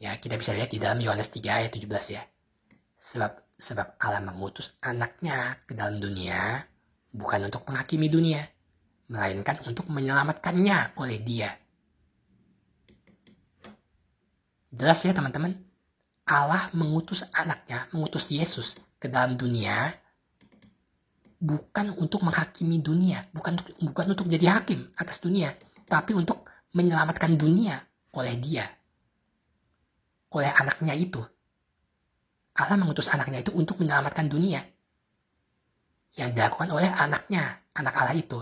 [SPEAKER 1] Ya, kita bisa lihat di dalam Yohanes 3 ayat 17 ya. Sebab Allah mengutus anaknya ke dalam dunia bukan untuk menghakimi dunia, melainkan untuk menyelamatkannya oleh Dia. Jelas ya teman-teman? Allah mengutus anaknya, mengutus Yesus ke dalam dunia bukan untuk menghakimi dunia, bukan untuk jadi hakim atas dunia, tapi untuk menyelamatkan dunia oleh Dia, oleh anaknya itu. Allah mengutus anaknya itu untuk menyelamatkan dunia yang dilakukan oleh anaknya, anak Allah itu.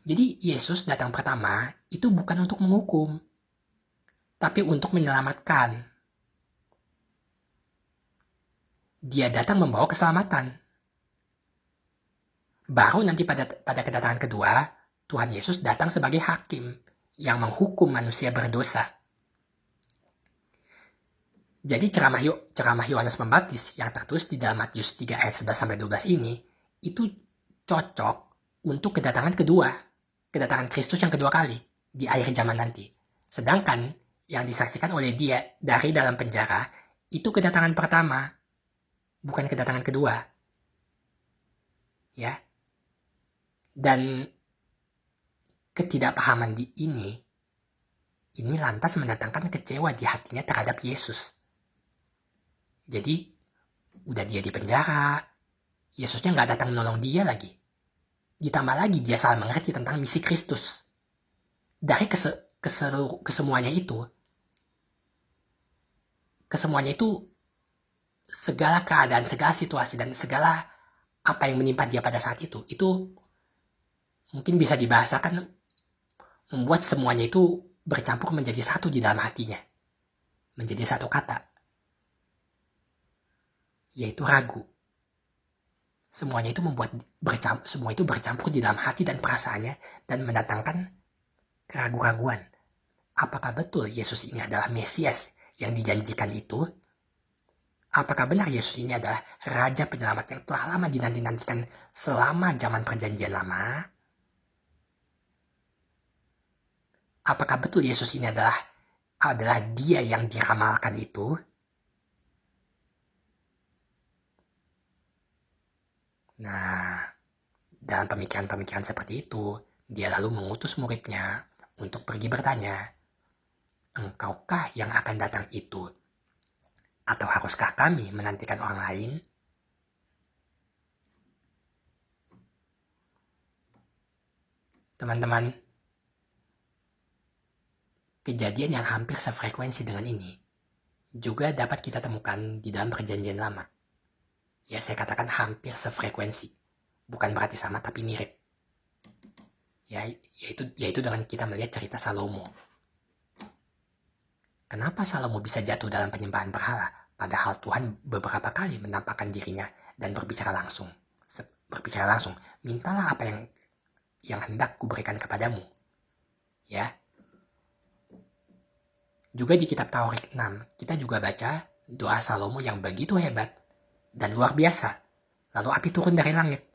[SPEAKER 1] Jadi Yesus datang pertama itu bukan untuk menghukum, tapi untuk menyelamatkan. Dia datang membawa keselamatan. Baru nanti pada kedatangan kedua, Tuhan Yesus datang sebagai hakim yang menghukum manusia berdosa. Jadi ceramah Yohanes Pembaptis yang tertulis di dalam Matius 3 ayat 11-12 ini, itu cocok untuk kedatangan kedua, kedatangan Kristus yang kedua kali, di akhir zaman nanti. Sedangkan yang disaksikan oleh Dia dari dalam penjara, itu kedatangan pertama, bukan kedatangan kedua. Ya. Dan ketidakpahaman ini lantas mendatangkan kecewa di hatinya terhadap Yesus. Jadi, udah dia di penjara, Yesusnya nggak datang menolong dia lagi. Ditambah lagi dia salah mengerti tentang misi Kristus. Dari kesemuanya itu, segala keadaan, segala situasi, dan segala apa yang menimpa dia pada saat itu mungkin bisa dibahasakan membuat semuanya itu bercampur menjadi satu di dalam hatinya. Menjadi satu kata. Yaitu ragu. Semuanya itu semua itu bercampur di dalam hati dan perasaannya dan mendatangkan keraguan-raguan. Apakah betul Yesus ini adalah Mesias yang dijanjikan itu? Apakah benar Yesus ini adalah Raja Penyelamat yang telah lama dinanti-nantikan selama zaman Perjanjian Lama? Apakah betul Yesus ini adalah Dia yang diramalkan itu? Nah, dalam pemikiran-pemikiran seperti itu, dia lalu mengutus muridnya untuk pergi bertanya, engkaukah yang akan datang itu? Atau haruskah kami menantikan orang lain? Teman-teman, kejadian yang hampir sefrekuensi dengan ini juga dapat kita temukan di dalam perjanjian lama. Ya, saya katakan hampir sefrekuensi. Bukan berarti sama, tapi mirip. Yaitu dengan kita melihat cerita Salomo. Kenapa Salomo bisa jatuh dalam penyembahan berhala? Padahal Tuhan beberapa kali menampakkan dirinya dan berbicara langsung. Mintalah apa yang hendak kuberikan kepadamu. Ya. Juga di kitab Taurat 6, kita juga baca doa Salomo yang begitu hebat dan luar biasa. Lalu api turun dari langit.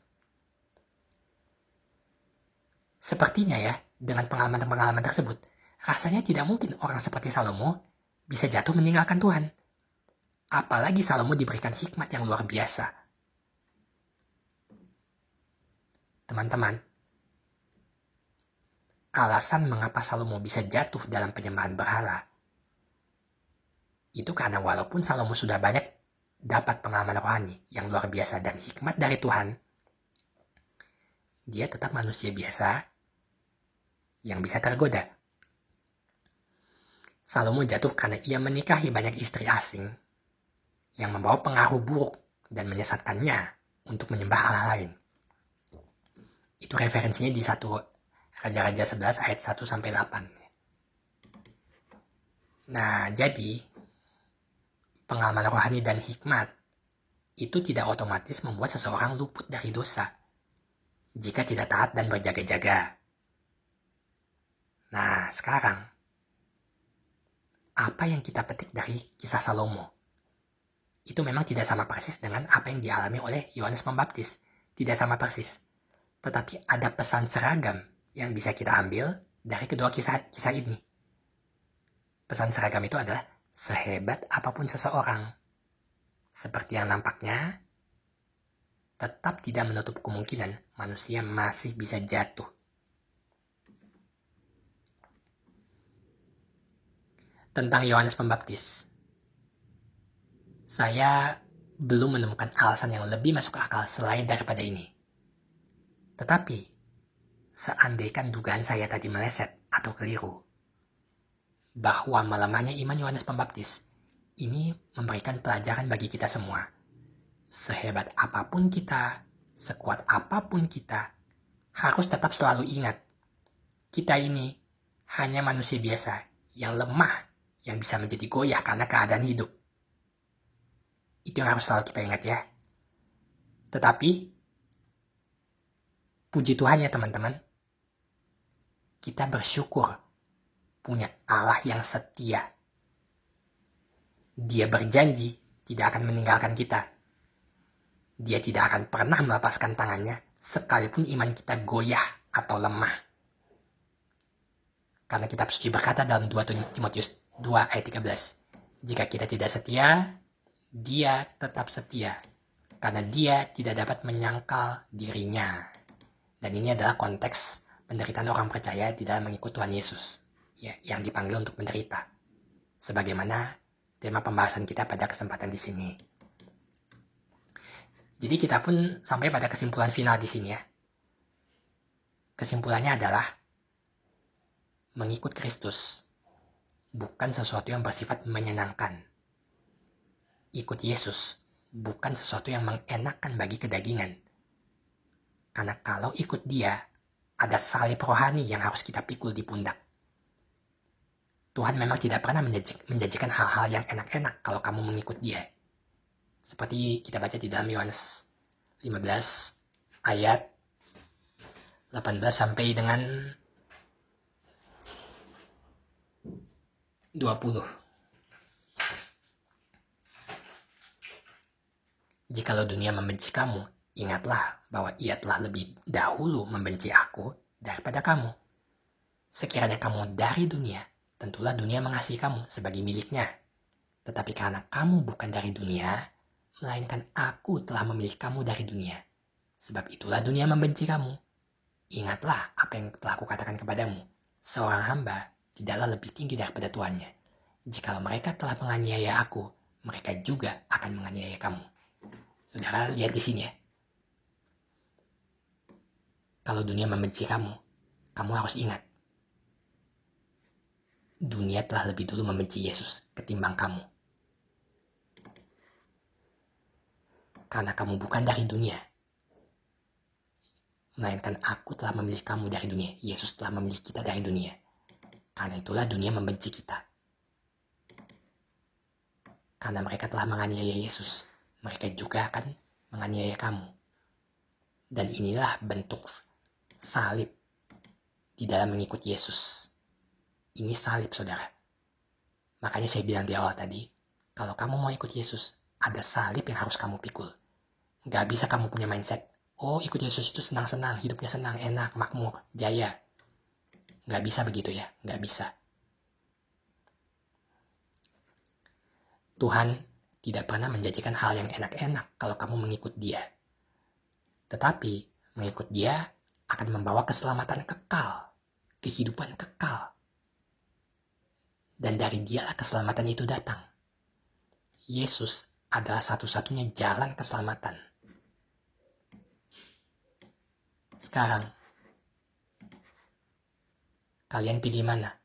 [SPEAKER 1] Sepertinya ya, dengan pengalaman-pengalaman tersebut, rasanya tidak mungkin orang seperti Salomo bisa jatuh meninggalkan Tuhan. Apalagi Salomo diberikan hikmat yang luar biasa. Teman-teman, alasan mengapa Salomo bisa jatuh dalam penyembahan berhala itu karena walaupun Salomo sudah banyak dapat pengalaman rohani yang luar biasa dan hikmat dari Tuhan, dia tetap manusia biasa yang bisa tergoda. Salomo jatuh karena ia menikahi banyak istri asing yang membawa pengaruh buruk dan menyesatkannya untuk menyembah Allah lain. Itu referensinya di 1 Raja-Raja 11 ayat 1-8. Nah, jadi pengalaman rohani dan hikmat itu tidak otomatis membuat seseorang luput dari dosa jika tidak taat dan berjaga-jaga. Nah, sekarang apa yang kita petik dari kisah Salomo? Itu memang tidak sama persis dengan apa yang dialami oleh Yohanes Pembaptis. Tidak sama persis. Tetapi ada pesan seragam yang bisa kita ambil dari kedua kisah ini. Pesan seragam itu adalah sehebat apapun seseorang, seperti yang nampaknya, tetap tidak menutup kemungkinan manusia masih bisa jatuh. Tentang Yohanes Pembaptis, saya belum menemukan alasan yang lebih masuk akal selain daripada ini. Tetapi, seandainya dugaan saya tadi meleset atau keliru, bahwa melemahnya iman Yohanes Pembaptis ini memberikan pelajaran bagi kita semua. Sehebat apapun kita, sekuat apapun kita, harus tetap selalu ingat, kita ini hanya manusia biasa yang lemah, yang bisa menjadi goyah karena keadaan hidup. Itu yang harus selalu kita ingat ya. Tetapi, puji Tuhan ya teman-teman, kita bersyukur punya Allah yang setia. Dia berjanji tidak akan meninggalkan kita. Dia tidak akan pernah melepaskan tangannya sekalipun iman kita goyah atau lemah. Karena kitab suci berkata dalam 2 Timotius 2 ayat 13, jika kita tidak setia, dia tetap setia. Karena dia tidak dapat menyangkal dirinya. Dan ini adalah konteks penderitaan orang percaya di dalam mengikut Tuhan Yesus. Ya, yang dipanggil untuk menderita. Sebagaimana tema pembahasan kita pada kesempatan di sini. Jadi kita pun sampai pada kesimpulan final di sini ya. Kesimpulannya adalah mengikut Kristus bukan sesuatu yang bersifat menyenangkan. Ikut Yesus bukan sesuatu yang mengenakan bagi kedagingan. Karena kalau ikut Dia, ada salib rohani yang harus kita pikul di pundak. Tuhan memang tidak pernah menjanjikan hal-hal yang enak-enak kalau kamu mengikut Dia. Seperti kita baca di dalam Yohanes 15 ayat 18 sampai dengan 20. Jikalau dunia membenci kamu, ingatlah bahwa ia telah lebih dahulu membenci aku daripada kamu. Sekiranya kamu dari dunia, tentulah dunia mengasihi kamu sebagai miliknya. Tetapi karena kamu bukan dari dunia, melainkan aku telah memilih kamu dari dunia. Sebab itulah dunia membenci kamu. Ingatlah apa yang telah kukatakan kepadamu. Seorang hamba tidaklah lebih tinggi daripada tuannya. Jikalau mereka telah menganiaya aku, mereka juga akan menganiaya kamu. Saudara, lihat di sini ya. Kalau dunia membenci kamu, Kamu harus ingat, dunia telah lebih dulu membenci Yesus ketimbang kamu. Karena kamu bukan dari dunia, melainkan aku telah memilih kamu dari dunia. Yesus telah memilih kita dari dunia. Karena itulah dunia membenci kita. Karena mereka telah menganiaya Yesus, mereka juga akan menganiaya kamu. Dan inilah bentuk salib di dalam mengikut Yesus. Ini salib, saudara. Makanya saya bilang di awal tadi, kalau kamu mau ikut Yesus, ada salib yang harus kamu pikul. Gak bisa kamu punya mindset, oh ikut Yesus itu senang-senang, hidupnya senang, enak, makmur, jaya. Gak bisa begitu ya, gak bisa. Tuhan tidak pernah menjanjikan hal yang enak-enak kalau kamu mengikut Dia. Tetapi mengikut Dia akan membawa keselamatan kekal, kehidupan kekal. Dan dari Dialah keselamatan itu datang. Yesus adalah satu-satunya jalan keselamatan. Sekarang, kalian pilih mana?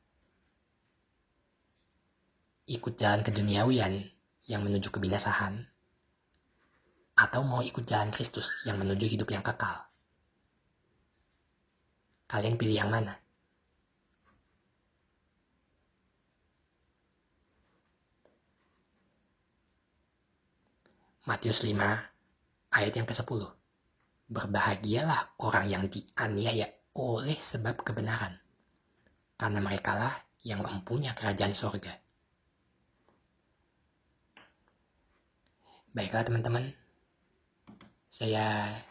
[SPEAKER 1] Ikut jalan keduniawian yang menuju kebinasaan, atau mau ikut jalan Kristus yang menuju hidup yang kekal? Kalian pilih yang mana? Matius 5 ayat yang ke-10. Berbahagialah orang yang dianiaya oleh sebab kebenaran, karena merekalah yang mempunyai kerajaan sorga. Baiklah teman-teman, saya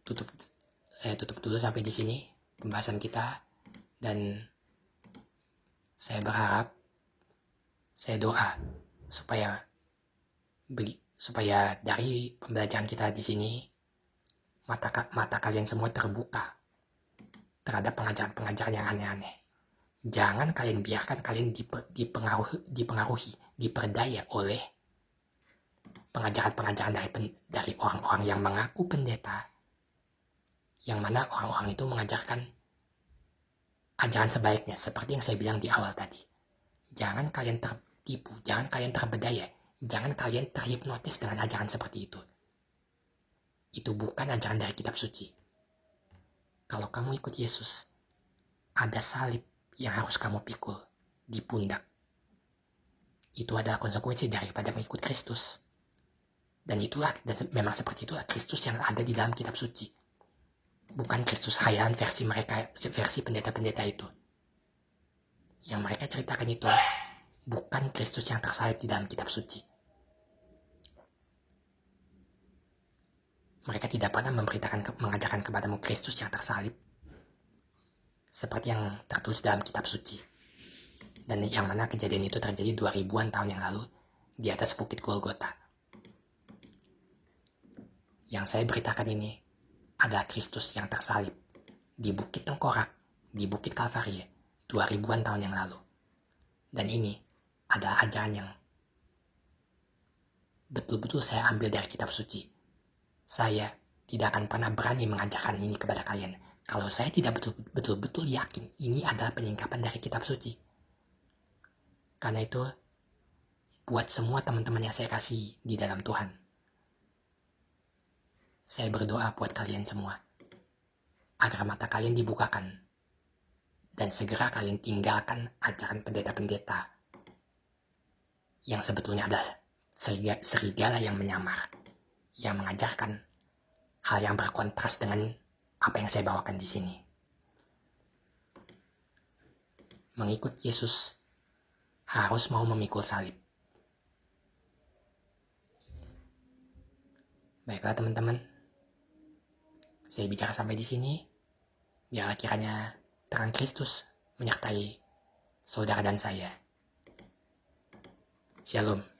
[SPEAKER 1] tutup dulu sampai di sini pembahasan kita, dan saya berharap, saya doa supaya dari pembelajaran kita di sini mata kalian semua terbuka terhadap pengajaran-pengajaran yang aneh-aneh. Jangan kalian biarkan kalian dipengaruhi, diperdaya oleh pengajaran-pengajaran dari orang-orang yang mengaku pendeta, yang mana orang-orang itu mengajarkan ajaran sebaliknya, seperti yang saya bilang di awal tadi. Jangan kalian tertipu, jangan kalian terberdaya, jangan kalian terhipnotis dengan ajaran seperti itu. Itu bukan ajaran dari kitab suci. Kalau kamu ikut Yesus, ada salib yang harus kamu pikul di pundak. Itu adalah konsekuensi daripada mengikut Kristus. Dan memang seperti itulah Kristus yang ada di dalam kitab suci. Bukan Kristus khayalan versi pendeta-pendeta itu. Yang mereka ceritakan itu bukan Kristus yang tersalib di dalam kitab suci. Mereka tidak pernah mengajarkan kepadamu Kristus yang tersalib seperti yang tertulis dalam kitab suci. Dan yang mana kejadian itu terjadi 2000-an tahun yang lalu di atas bukit Golgota. Yang saya beritakan ini adalah Kristus yang tersalib di bukit Tengkorak, di bukit Kalvari 2000-an tahun yang lalu. Dan ini adalah ajaran yang betul-betul saya ambil dari kitab suci. Saya tidak akan pernah berani mengajarkan ini kepada kalian kalau saya tidak betul-betul yakin ini adalah penyingkapan dari kitab suci. Karena itu, buat semua teman-teman yang saya kasih di dalam Tuhan, saya berdoa buat kalian semua, agar mata kalian dibukakan, dan segera kalian tinggalkan ajaran pendeta-pendeta yang sebetulnya adalah serigala yang menyamar, yang mengajarkan hal yang berkontras dengan apa yang saya bawakan di sini. Mengikut Yesus harus mau memikul salib. Baiklah teman-teman, saya bicara sampai di sini. Biarlah kiranya terang Kristus menyertai saudara dan saya. Shalom.